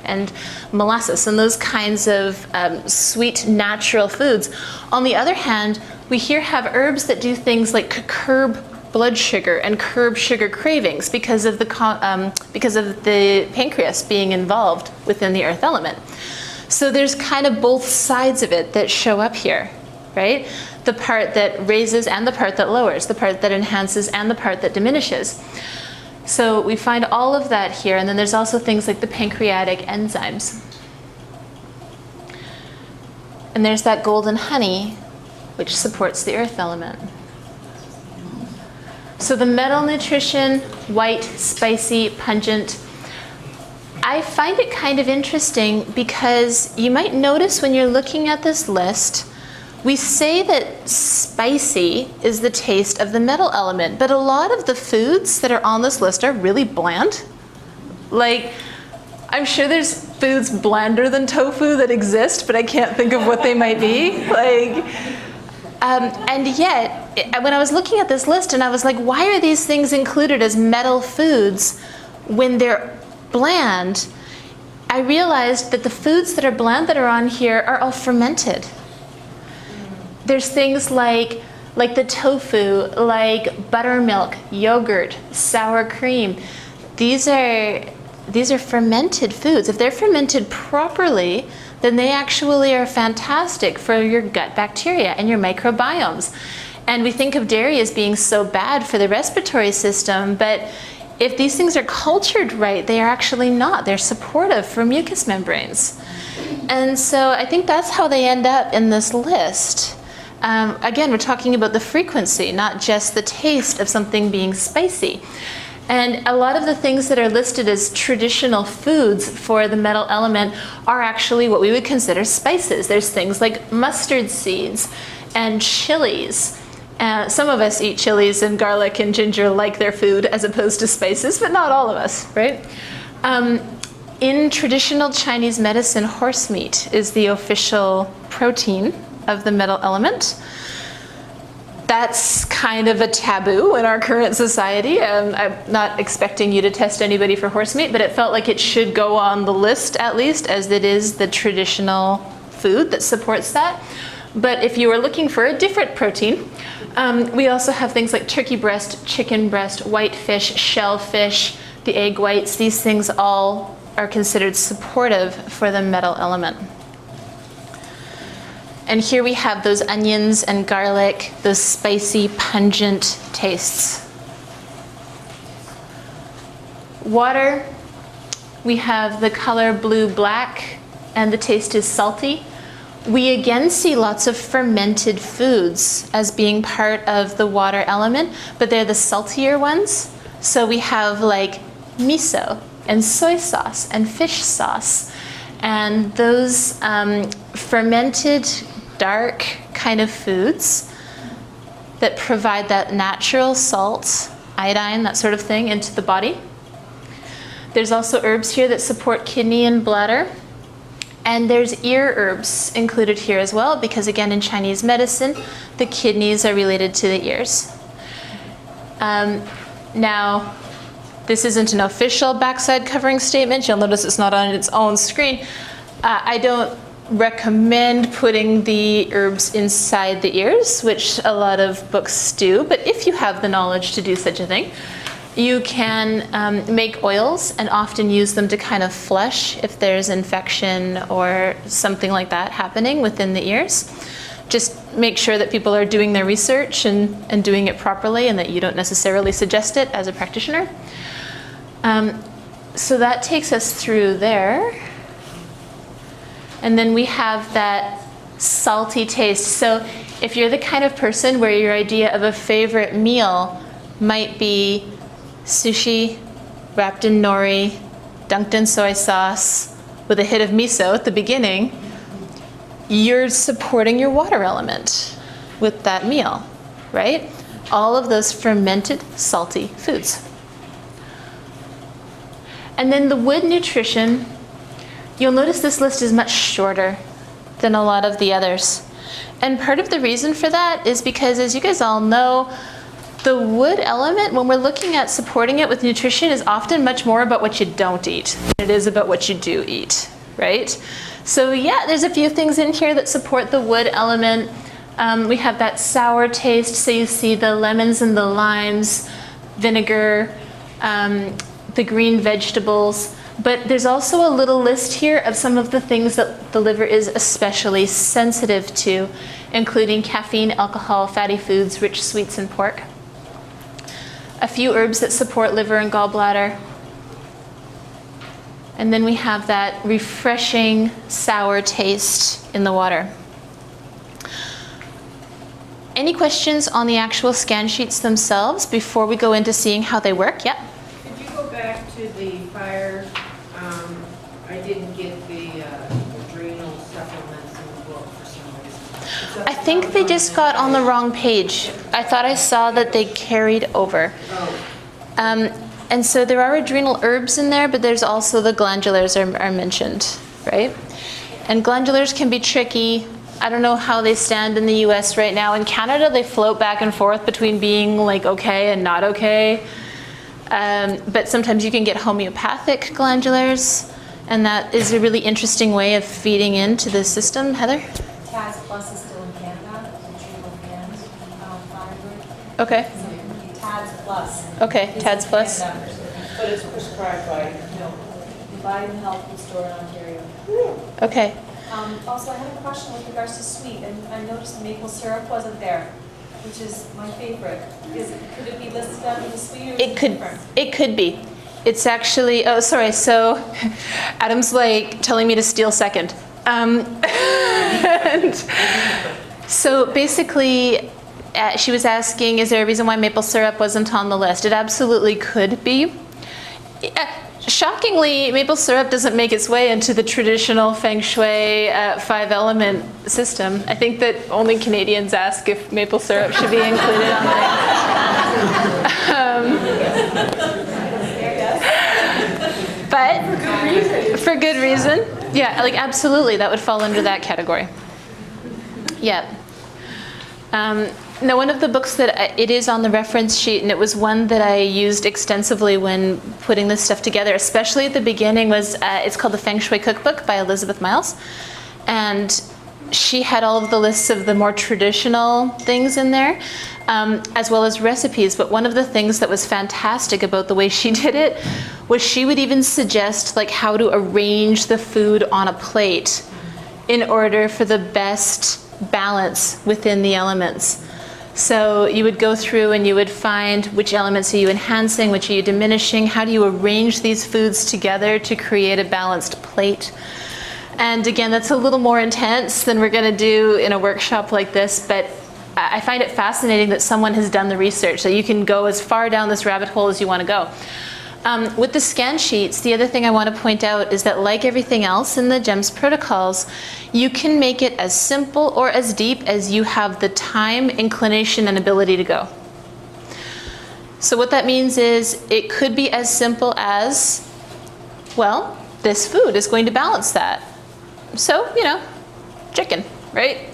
and molasses and those kinds of sweet natural foods. On the other hand, we here have herbs that do things like curb blood sugar and curb sugar cravings because of the pancreas being involved within the earth element. So there's kind of both sides of it that show up here, right? The part that raises and the part that lowers, the part that enhances and the part that diminishes. So we find all of that here, and then there's also things like the pancreatic enzymes. And there's that golden honey, which supports the earth element. So the metal nutrition, white, spicy, pungent. I find it kind of interesting because you might notice when you're looking at this list, we say that spicy is the taste of the metal element, but a lot of the foods that are on this list are really bland. Like, I'm sure there's foods blander than tofu that exist, but I can't think of what they might be. And yet, when I was looking at this list and I was like, why are these things included as metal foods when they're bland? I realized that the foods that are bland that are on here are all fermented. There's things like the tofu, like buttermilk, yogurt, sour cream. These are fermented foods. If they're fermented properly, then they actually are fantastic for your gut bacteria and your microbiomes. And we think of dairy as being so bad for the respiratory system, but if these things are cultured right, they are actually not. They're supportive for mucous membranes. And so I think that's how they end up in this list. Again, we're talking about the frequency, not just the taste of something being spicy. And a lot of the things that are listed as traditional foods for the metal element are actually what we would consider spices. There's things like mustard seeds and chilies. Some of us eat chilies and garlic and ginger like their food as opposed to spices, but not all of us, right? In traditional Chinese medicine, horse meat is the official protein of the metal element. That's kind of a taboo in our current society. I'm not expecting you to test anybody for horse meat, but it felt like it should go on the list at least, as it is the traditional food that supports that. But if you were looking for a different protein, we also have things like turkey breast, chicken breast, whitefish, shellfish, the egg whites. These things all are considered supportive for the metal element. And here we have those onions and garlic, those spicy, pungent tastes. Water, we have the color blue-black, and the taste is salty. We again see lots of fermented foods as being part of the water element, but they're the saltier ones. So we have like miso and soy sauce and fish sauce, and those fermented dark kind of foods that provide that natural salt, iodine, that sort of thing into the body. There's also herbs here that support kidney and bladder. And there's ear herbs included here as well, because again, in Chinese medicine, the kidneys are related to the ears. Now, this isn't an official backside covering statement. You'll notice it's not on its own screen. I don't recommend putting the herbs inside the ears, which a lot of books do, but if you have the knowledge to do such a thing, you can make oils and often use them to kind of flush if there's infection or something like that happening within the ears. Just make sure that people are doing their research and doing it properly, and that you don't necessarily suggest it as a practitioner. So that takes us through there. And then we have that salty taste. So if you're the kind of person where your idea of a favorite meal might be sushi wrapped in nori, dunked in soy sauce with a hit of miso at the beginning, you're supporting your water element with that meal, right? All of those fermented salty foods. And then the wood nutrition, you'll notice this list is much shorter than a lot of the others. And part of the reason for that is because, as you guys all know, the wood element, when we're looking at supporting it with nutrition, is often much more about what you don't eat than it is about what you do eat, right? So yeah, there's a few things in here that support the wood element. We have that sour taste, so you see the lemons and the limes, vinegar, the green vegetables. But there's also a little list here of some of the things that the liver is especially sensitive to, including caffeine, alcohol, fatty foods, rich sweets, and pork. A few herbs that support liver and gallbladder. And then we have that refreshing sour taste in the water. Any questions on the actual scan sheets themselves before we go into seeing how they work? Yep. Could you go back to the fire? I didn't get the adrenal supplements in the book for some reason. I think they just got on the wrong page. I thought I saw that they carried over. And so there are adrenal herbs in there, but there's also the glandulars are mentioned, right? And glandulars can be tricky. I don't know how they stand in the US right now. In Canada, they float back and forth between being like okay and not okay. But sometimes you can get homeopathic glandulars, and that is a really interesting way of feeding into the system. Heather? TAS Plus is still in Canada, the treatable hands, Firebird. Okay. So it would be TADS Plus. Okay, TADS Plus. But it's prescribed by, The Vitamin Health Food Store in Ontario. Okay. Also, I had a question with regards to sweet, and I noticed maple syrup wasn't there, which is my favorite. Could it be listed under the sweet, or is it different? It could be. It's actually, oh, sorry, so Adam's like telling me to steal second. So basically, she was asking, is there a reason why maple syrup wasn't on the list? It absolutely could be. Shockingly, maple syrup doesn't make its way into the traditional feng shui 5-element system. I think that only Canadians ask if maple syrup should be included on there. But for good reason. Yeah, like absolutely, that would fall under that category. Yeah. Now, one of the books that it is on the reference sheet, and it was one that I used extensively when putting this stuff together, especially at the beginning, was it's called The Feng Shui Cookbook by Elizabeth Miles. And she had all of the lists of the more traditional things in there, as well as recipes. But one of the things that was fantastic about the way she did it was she would even suggest like how to arrange the food on a plate in order for the best balance within the elements. So you would go through and you would find which elements are you enhancing, which are you diminishing, how do you arrange these foods together to create a balanced plate. And again, that's a little more intense than we're going to do in a workshop like this, but I find it fascinating that someone has done the research, that you can go as far down this rabbit hole as you want to go. With the scan sheets, the other thing I want to point out is that like everything else in the GEMS protocols, you can make it as simple or as deep as you have the time, inclination, and ability to go. So what that means is it could be as simple as, well, this food is going to balance that. So, chicken, right?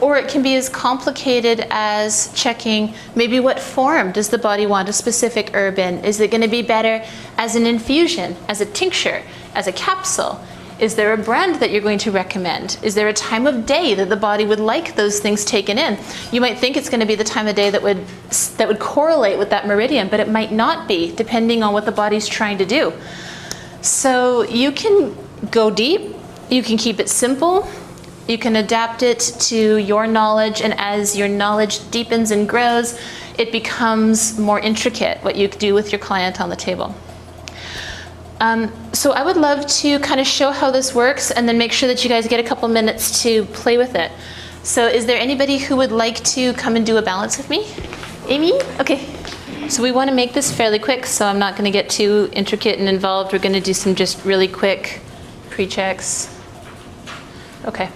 Or it can be as complicated as checking maybe what form does the body want a specific herb in. Is it going to be better as an infusion, as a tincture, as a capsule? Is there a brand that you're going to recommend? Is there a time of day that the body would like those things taken in? You might think it's going to be the time of day that would correlate with that meridian, but it might not be, depending on what the body's trying to do. So you can go deep, you can keep it simple, you can adapt it to your knowledge, and as your knowledge deepens and grows, it becomes more intricate what you do with your client on the table. So I would love to kind of show how this works and then make sure that you guys get a couple minutes to play with it. So is there anybody who would like to come and do a balance with me? Amy? Okay. So we want to make this fairly quick, so I'm not going to get too intricate and involved. We're going to do some just really quick pre-checks. Okay.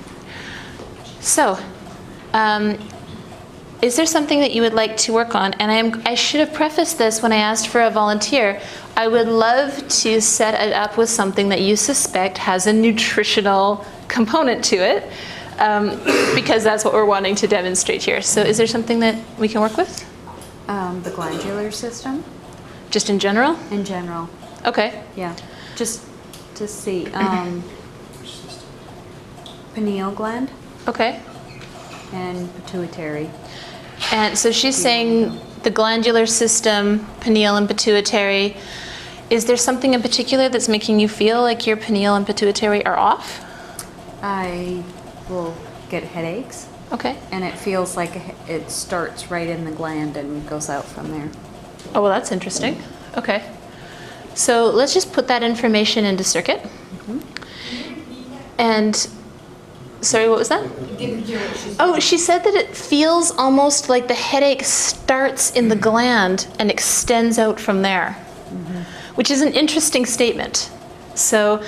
So, is there something that you would like to work on? And I should have prefaced this when I asked for a volunteer. I would love to set it up with something that you suspect has a nutritional component to it, because that's what we're wanting to demonstrate here. So is there something that we can work with? The glandular system, Just in general? in general, Okay. yeah. Just to see, pineal gland Okay. and pituitary. And so she's saying the glandular system, pineal and pituitary. Is there something in particular that's making you feel like your pineal and pituitary are off? I will get headaches, Okay. and it feels like it starts right in the gland and goes out from there. Oh, well, that's interesting. Okay. So let's just put that information into circuit. And, sorry, what was that? Oh, she said that it feels almost like the headache starts in the gland and extends out from there, which is an interesting statement. So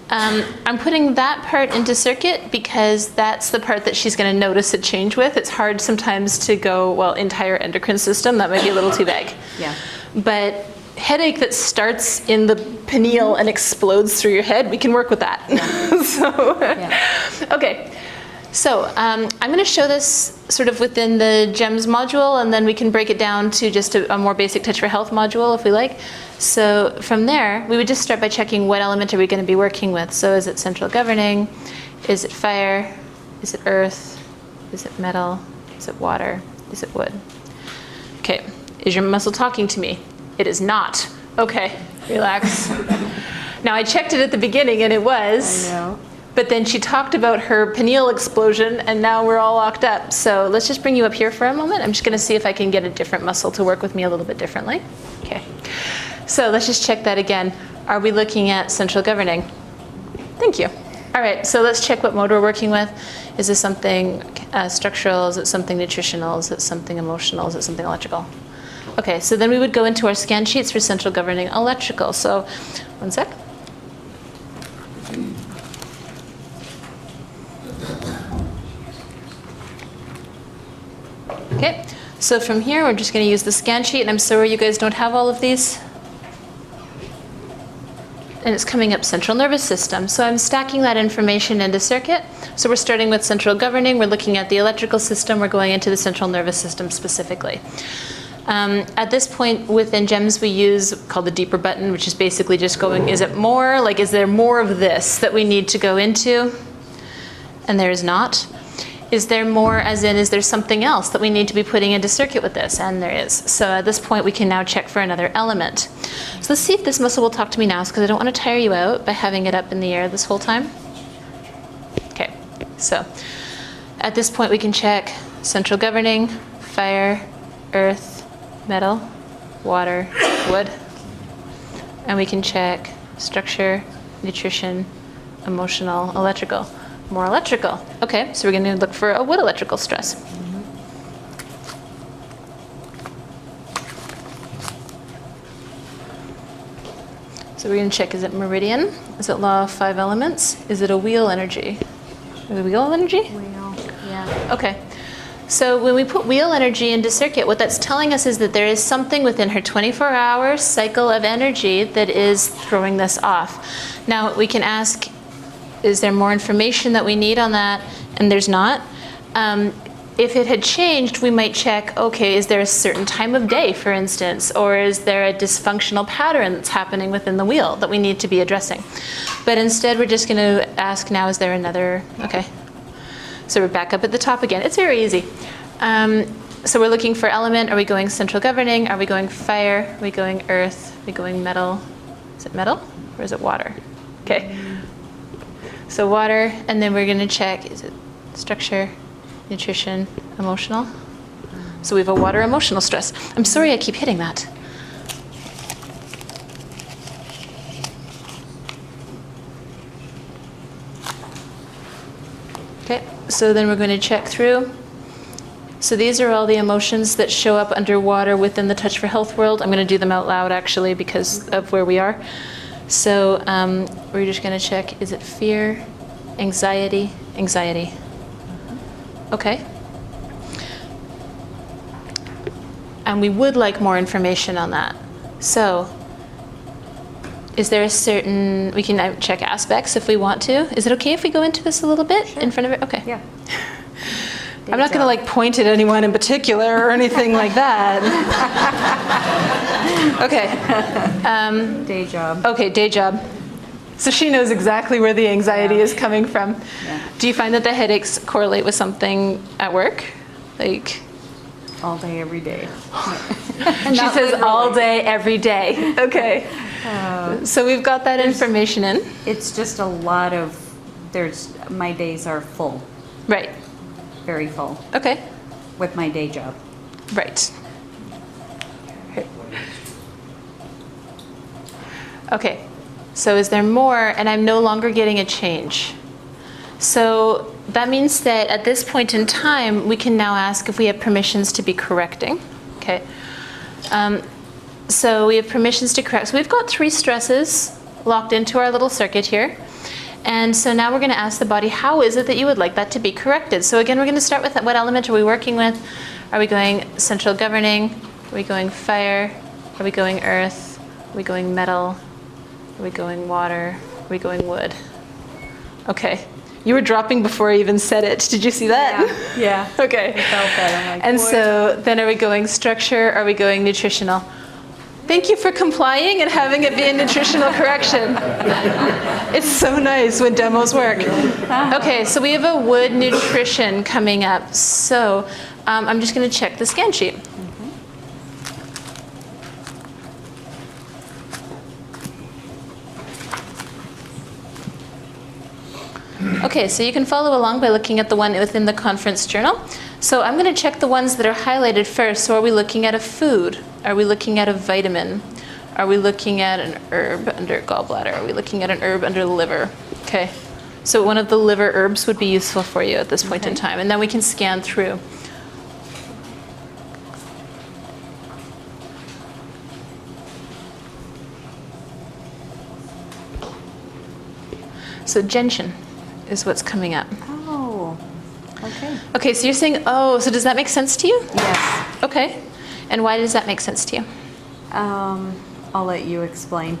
I'm putting that part into circuit because that's the part that she's going to notice a change with. It's hard sometimes to go, well, entire endocrine system, that might be a little too vague. Yeah. But headache that starts in the pineal and explodes through your head, we can work with that. Okay. So I'm going to show this sort of within the GEMS module, and then we can break it down to just a more basic Touch for Health module if we like. So from there, we would just start by checking what element are we going to be working with. So is it central governing? Is it fire? Is it earth? Is it metal? Is it water? Is it wood? Okay. Is your muscle talking to me? It is not. Okay. Relax. Now I checked it at the beginning and it was. I know. But then she talked about her pineal explosion, and now we're all locked up. So let's just bring you up here for a moment. I'm just going to see if I can get a different muscle to work with me a little bit differently. Okay. So let's just check that again. Are we looking at central governing? Thank you. All right, so let's check what mode we're working with. Is this something structural? Is it something nutritional? Is it something emotional? Is it something electrical? Okay, so then we would go into our scan sheets for central governing electrical. So, one sec. Okay, so from here, we're just going to use the scan sheet, and I'm sorry you guys don't have all of these. And it's coming up central nervous system. So I'm stacking that information into circuit. So we're starting with central governing, we're looking at the electrical system, we're going into the central nervous system specifically. At this point within GEMS we use called the deeper button, which is basically just going, is it more? Like, is there more of this that we need to go into? And there is not. Is there more, as in, is there something else that we need to be putting into circuit with this? And there is. So at this point, we can now check for another element. So let's see if this muscle will talk to me now, because I don't want to tire you out by having it up in the air this whole time. Okay, so at this point, we can check central governing, fire, earth, metal, water, wood. And we can check structure, nutrition, emotional, electrical. More electrical. Okay, so we're going to look for a wood electrical stress. So we're going to check, is it meridian? Is it law of 5 elements? Is it a wheel energy? Is it wheel energy? Wheel, yeah. Okay. So when we put wheel energy into circuit, what that's telling us is that there is something within her 24-hour cycle of energy that is throwing this off. Now we can ask, is there more information that we need on that? And there's not. If it had changed, we might check, okay, is there a certain time of day, for instance, or is there a dysfunctional pattern that's happening within the wheel that we need to be addressing? But instead, we're just going to ask now, is there another, okay. So we're back up at the top again. It's very easy. So we're looking for element. Are we going central governing? Are we going fire? Are we going earth? Are we going metal? Is it metal or is it water? Okay. So water, and then we're going to check, is it structure, nutrition, emotional? So we have a water emotional stress. I'm sorry I keep hitting that. Okay, so then we're going to check through. So these are all the emotions that show up underwater within the Touch for Health world. I'm going to do them out loud actually because of where we are. So we're just going to check, is it fear, anxiety, anxiety? Okay. And we would like more information on that. So is there a certain, we can check aspects if we want to. Is it okay if we go into this a little bit in front of it? Okay. Yeah. I'm not going to like point at anyone in particular or anything like that. Okay. Day job. Okay, day job. So she knows exactly where the anxiety is coming from. Yeah. Do you find that the headaches correlate with something at work? Like, All day, every day. she says all day, every day. Okay. So we've got that information in. It's just a lot of, my days are full, Right. very full, Okay. with my day job. Right. Okay. So is there more? And I'm no longer getting a change. So that means that at this point in time, we can now ask if we have permissions to be correcting. Okay. So we have permissions to correct. So we've got 3 stresses locked into our little circuit here. And so now we're going to ask the body, how is it that you would like that to be corrected? So again, we're going to start with what element are we working with? Are we going central governing? Are we going fire? Are we going earth? Are we going metal? Are we going water? Are we going wood? Okay. You were dropping before I even said it. Did you see that? Yeah. Okay. I felt that. I'm like, And what? so then are we going structure? Are we going nutritional? Thank you for complying and having it be a nutritional correction. It's so nice when demos work. Okay, so we have a wood nutrition coming up. So I'm just going to check the scan sheet. Okay, so you can follow along by looking at the one within the conference journal. So I'm going to check the ones that are highlighted first. So are we looking at a food? Are we looking at a vitamin? Are we looking at an herb under gallbladder? Are we looking at an herb under the liver? Okay, so one of the liver herbs would be useful for you at this point in time. And then we can scan through. So gentian is what's coming up. Oh, okay. Okay, so you're saying, oh, so does that make sense to you? Yes. Okay. And why does that make sense to you? I'll let you explain.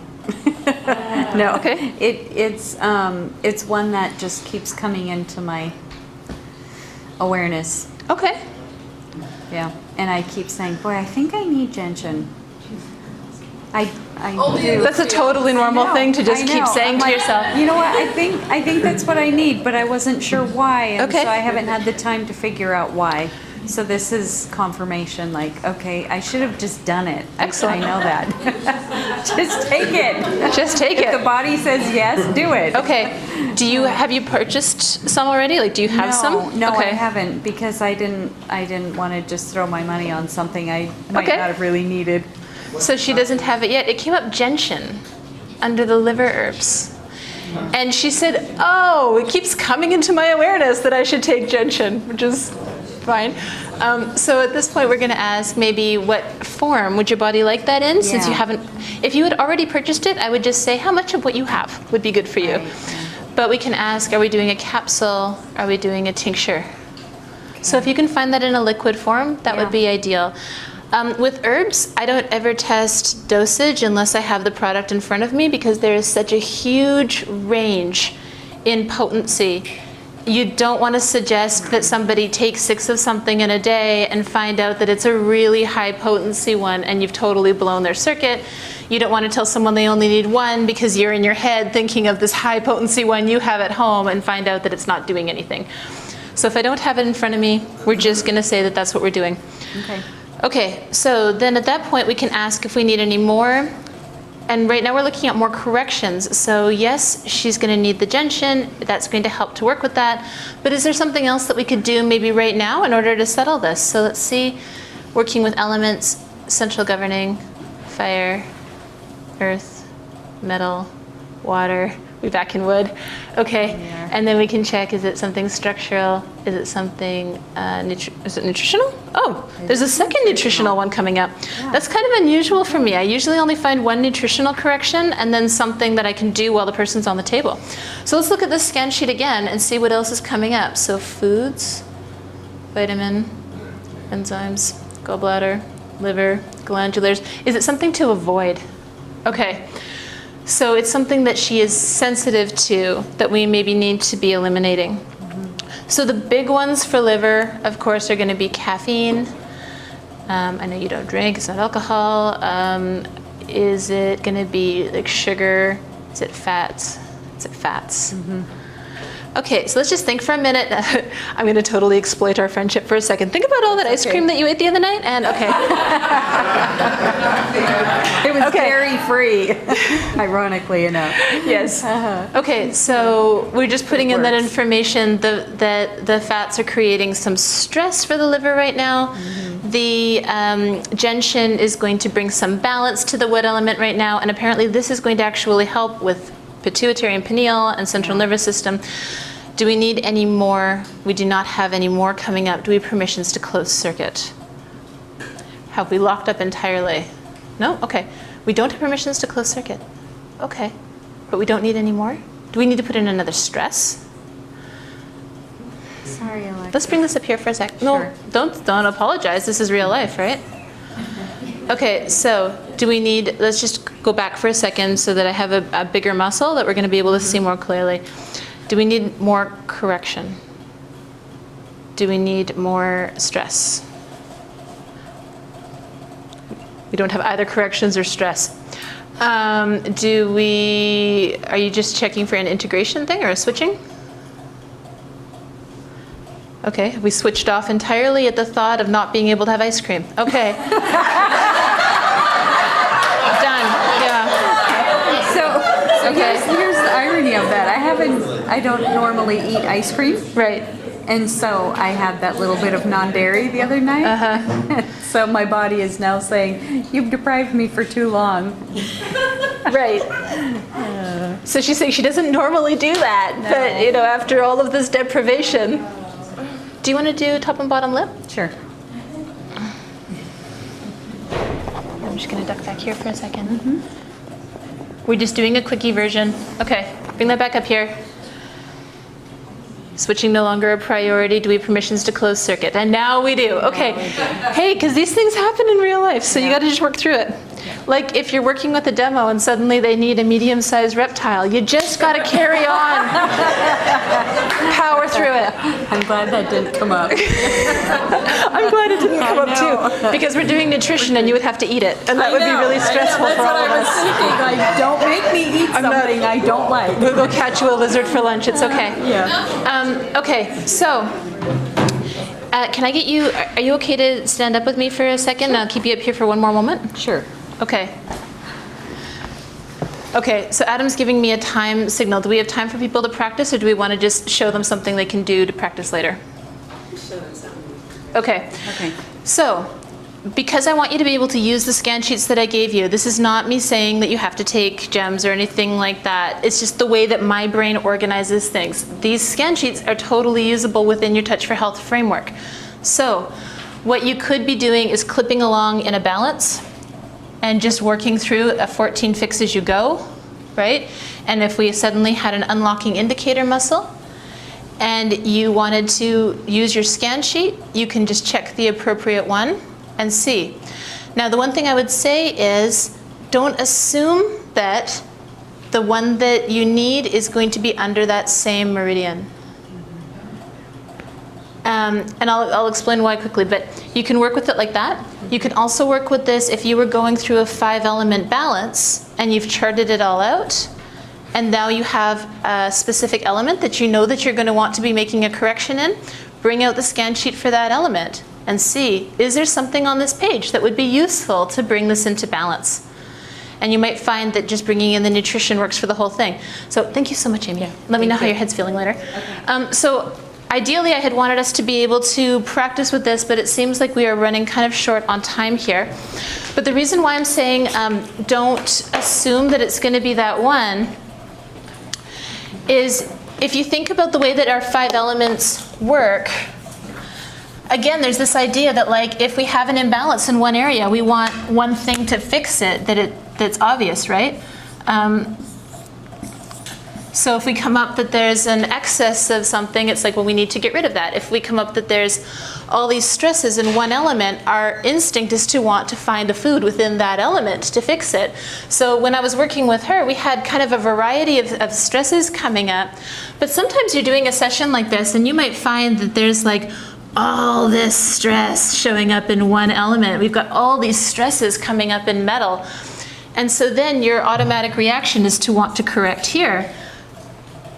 No. Okay. It's one that just keeps coming into my awareness. Okay. Yeah. And I keep saying, boy, I think I need gentian. I do. That's a totally normal thing to just I keep know. saying I'm to like, yourself. You know what? I think that's what I need, but I wasn't sure why, and Okay. so I haven't had the time to figure out why. So this is confirmation. Like, okay, I should have just done it. Excellent. I know that. Just take it. Just take If it. the body says yes, do it. Okay. Have you purchased some already? Like, do you have some? No, Okay. I haven't, because I didn't want to just throw my money on something I might Okay. not have really needed. So she doesn't have it yet. It came up gentian under the liver herbs. And she said, oh, it keeps coming into my awareness that I should take gentian, which is fine. So at this point, we're going to ask maybe what form would your body like that in? Since you Yeah. haven't, if you had already purchased it, I would just say how much of what you have would be good for you. Right. But we can ask, are we doing a capsule? Are we doing a tincture? So if you can find that in a liquid form, that would be ideal. With herbs, I don't ever test dosage unless I have the product in front of me, because there is such a huge range in potency. You don't want to suggest that somebody take 6 of something in a day and find out that it's a really high potency one and you've totally blown their circuit. You don't want to tell someone they only need 1 because you're in your head thinking of this high potency one you have at home and find out that it's not doing anything. So if I don't have it in front of me, we're just going to say that that's what we're doing. Okay. Okay, so then at that point we can ask if we need any more. And right now we're looking at more corrections. So yes, she's going to need the gentian. That's going to help to work with that. But is there something else that we could do maybe right now in order to settle this? So let's see, working with elements, central governing, fire, earth, metal, water. We're back in wood. Okay, and then we can check, is it something structural? Is it something, is it nutritional? Oh, there's a second nutritional one coming up. That's kind of unusual for me. I usually only find 1 nutritional correction and then something that I can do while the person's on the table. So let's look at this scan sheet again and see what else is coming up. So foods, vitamin, enzymes, gallbladder, liver, glandulars. Is it something to avoid? Okay. So it's something that she is sensitive to that we maybe need to be eliminating. So the big ones for liver, of course, are going to be caffeine. I know you don't drink, it's not alcohol. Is it going to be like sugar? Is it fats? Is it fats? Okay, so let's just think for a minute. I'm going to totally exploit our friendship for a second. Think about all that ice cream that you ate the other night, and okay. It was dairy-free, ironically enough. Yes. Okay, so we're just putting in that information that the fats are creating some stress for the liver right now. The gentian is going to bring some balance to the wood element right now, and apparently this is going to actually help with pituitary and pineal and central nervous system. Do we need any more? We do not have any more coming up. Do we have permissions to close circuit? Have we locked up entirely? No? Okay. We don't have permissions to close circuit. Okay. But we don't need any more? Do we need to put in another stress? Sorry, Alexa. Let's bring this up here for a sec. No, don't apologize. This is real life, right? Okay, so do we need, let's just go back for a second so that I have a bigger muscle that we're going to be able to see more clearly. Do we need more correction? Do we need more stress? We don't have either corrections or stress. Are you just checking for an integration thing or a switching? Okay, we switched off entirely at the thought of not being able to have ice cream. Okay. Here's the irony of that. I don't normally eat ice cream. Right. And so I had that little bit of non-dairy the other night. So my body is now saying, you've deprived me for too long. Right. So she's saying she doesn't normally do that, but after all of this deprivation. Do you want to do top and bottom lip? Sure. I'm just going to duck back here for a second. We're just doing a quickie version. Okay, bring that back up here. Switching no longer a priority. Do we have permissions to close circuit? And now we do. Okay. Hey, because these things happen in real life, so you got to just work through it. Like if you're working with a demo and suddenly they need a medium-sized reptile, you just got to carry on. Power through it. I'm glad that didn't come up. I'm glad it didn't come up too, because we're doing nutrition and you would have to eat it, and that would be really stressful for all of us. That's what I was thinking. Like, don't make me eat something I don't like. We'll go catch you a lizard for lunch. It's okay. Okay, so can I get you? Are you okay to stand up with me for a second? I'll keep you up here for one more moment. Sure. Okay. Okay, so Adam's giving me a time signal. Do we have time for people to practice, or do we want to just show them something they can do to practice later? Show them something. Okay. So, because I want you to be able to use the scan sheets that I gave you, this is not me saying that you have to take GEMS or anything like that. It's just the way that my brain organizes things. These scan sheets are totally usable within your Touch for Health framework. So, what you could be doing is clipping along in a balance and just working through a 14 fix as you go, right? And if we suddenly had an unlocking indicator muscle and you wanted to use your scan sheet, you can just check the appropriate one and see. Now, the one thing I would say is don't assume that the one that you need is going to be under that same meridian. And I'll explain why quickly, but you can work with it like that. You can also work with this if you were going through a 5-element balance and you've charted it all out, and now you have a specific element that you know that you're going to want to be making a correction in. Bring out the scan sheet for that element and see, is there something on this page that would be useful to bring this into balance? And you might find that just bringing in the nutrition works for the whole thing. So thank you so much, Amy. Let me know how your head's feeling later. So ideally, I had wanted us to be able to practice with this, but it seems like we are running kind of short on time here. But the reason why I'm saying don't assume that it's going to be that one is if you think about the way that our 5 elements work, again, there's this idea that like if we have an imbalance in one area, we want one thing to fix it, that's obvious, right? So if we come up that there's an excess of something, it's like, well, we need to get rid of that. If we come up that there's all these stresses in one element, our instinct is to want to find a food within that element to fix it. So when I was working with her, we had kind of a variety of stresses coming up. But sometimes you're doing a session like this and you might find that there's like all this stress showing up in one element. We've got all these stresses coming up in metal. And so then your automatic reaction is to want to correct here.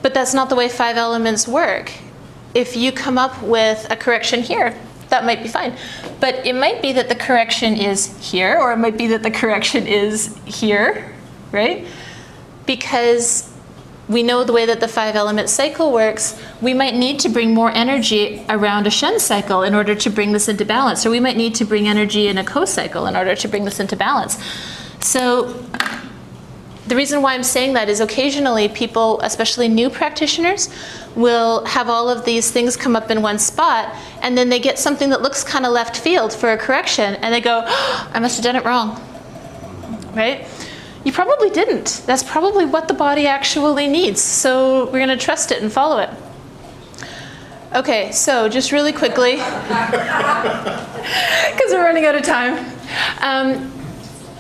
But that's not the way 5 elements work. If you come up with a correction here, that might be fine. But it might be that the correction is here, or it might be that the correction is here, right? Because we know the way that the 5-element cycle works, we might need to bring more energy around a Shen cycle in order to bring this into balance, or we might need to bring energy in a co-cycle in order to bring this into balance. So the reason why I'm saying that is occasionally people, especially new practitioners, will have all of these things come up in one spot, and then they get something that looks kind of left field for a correction, and they go, oh, I must have done it wrong, right? You probably didn't. That's probably what the body actually needs, so we're going to trust it and follow it. Okay, so just really quickly, because we're running out of time.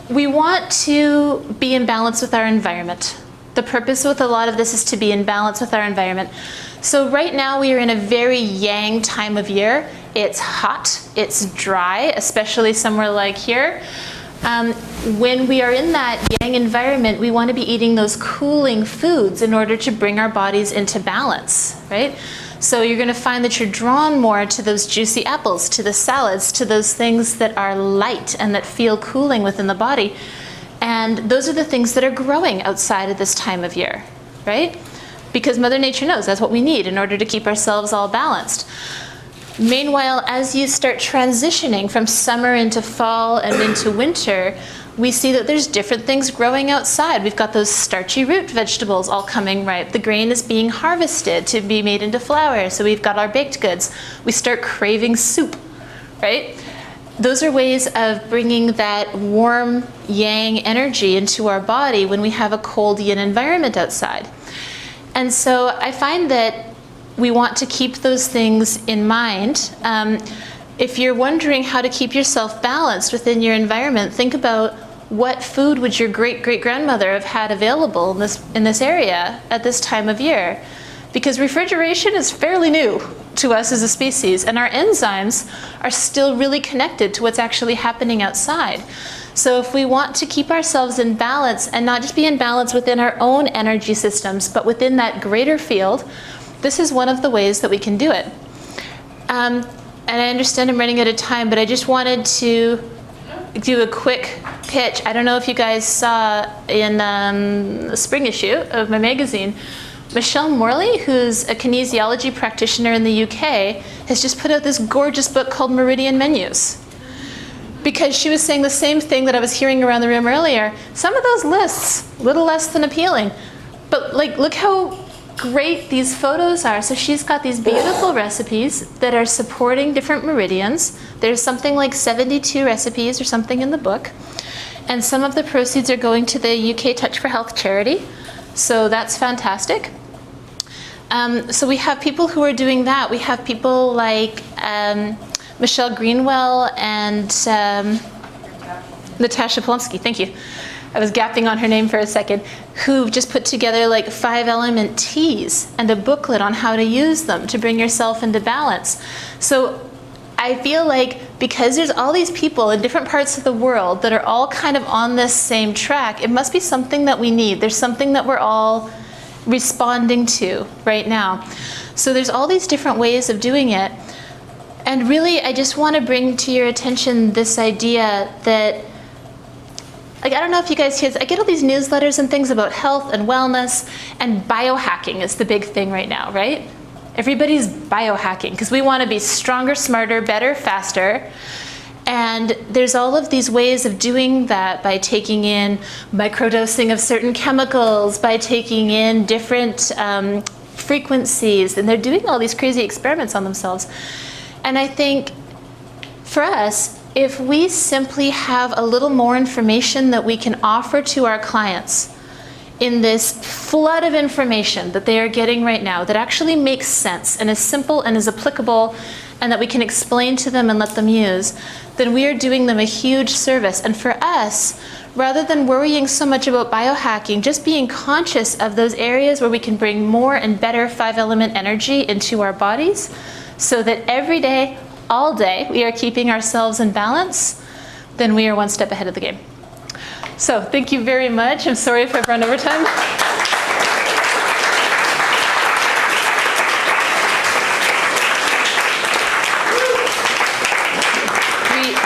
We want to be in balance with our environment. The purpose with a lot of this is to be in balance with our environment. So right now we are in a very yang time of year. It's hot, it's dry, especially somewhere like here. When we are in that yang environment, we want to be eating those cooling foods in order to bring our bodies into balance, right? So you're going to find that you're drawn more to those juicy apples, to the salads, to those things that are light and that feel cooling within the body. And those are the things that are growing outside of this time of year, right? Because Mother Nature knows that's what we need in order to keep ourselves all balanced. Meanwhile, as you start transitioning from summer into fall and into winter, we see that there's different things growing outside. We've got those starchy root vegetables all coming ripe. The grain is being harvested to be made into flour, so we've got our baked goods. We start craving soup, right? Those are ways of bringing that warm yang energy into our body when we have a cold yin environment outside. And so I find that we want to keep those things in mind. If you're wondering how to keep yourself balanced within your environment, think about what food would your great-great-grandmother have had available in this area at this time of year? Because refrigeration is fairly new to us as a species, and our enzymes are still really connected to what's actually happening outside. So if we want to keep ourselves in balance, and not just be in balance within our own energy systems, but within that greater field, this is one of the ways that we can do it. And I understand I'm running out of time, but I just wanted to do a quick pitch. I don't know if you guys saw in the spring issue of my magazine, Michelle Morley, who's a kinesiology practitioner in the UK, has just put out this gorgeous book called Meridian Menus. Because she was saying the same thing that I was hearing around the room earlier. Some of those lists, a little less than appealing. But like, look how great these photos are. So she's got these beautiful recipes that are supporting different meridians. There's something like 72 recipes or something in the book. And some of the proceeds are going to the UK Touch for Health charity. So that's fantastic. So we have people who are doing that. We have people like Michelle Greenwell and Natasha Polonsky, thank you. I was gapping on her name for a second, who just put together like 5-element teas and a booklet on how to use them to bring yourself into balance. So I feel like because there's all these people in different parts of the world that are all kind of on this same track, it must be something that we need. There's something that we're all responding to right now. So there's all these different ways of doing it. And really, I just want to bring to your attention this idea that, like, I don't know if you guys hear this, I get all these newsletters and things about health and wellness, and biohacking is the big thing right now, right? Everybody's biohacking because we want to be stronger, smarter, better, faster. And there's all of these ways of doing that by taking in microdosing of certain chemicals, by taking in different frequencies, and they're doing all these crazy experiments on themselves. And I think for us, if we simply have a little more information that we can offer to our clients in this flood of information that they are getting right now that actually makes sense and is simple and is applicable and that we can explain to them and let them use, then we are doing them a huge service. And for us, rather than worrying so much about biohacking, just being conscious of those areas where we can bring more and better 5-element energy into our bodies so that every day, all day, we are keeping ourselves in balance, then we are one step ahead of the game. So thank you very much. I'm sorry if I've run over time.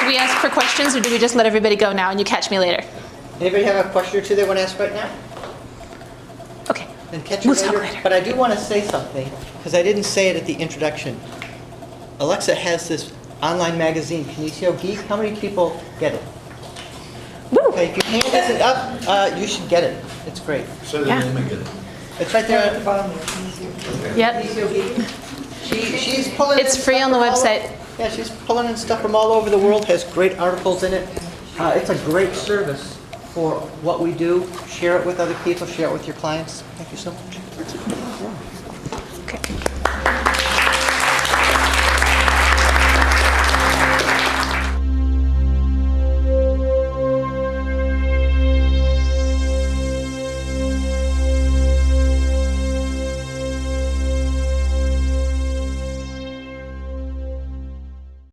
Do we ask for questions, or do we just let everybody go now and you catch me later? Anybody have a question or two they want to ask right now? Okay. Then catch you We'll talk later. later. But I do want to say something, because I didn't say it at the introduction. Alexa has this online magazine, Kinesio Geek. How many people get it? Woo! Okay, if your hand isn't up, you should get it. It's great. Say the Yeah. name again. It's right there at the bottom. Yep. Kinesio Geek. She's pulling It's in free stuff on the from all website. Yeah, she's pulling in stuff from all over the world, has great articles in it. It's a great service for what we do. Share it with other people, share it with your clients. Thank you so much.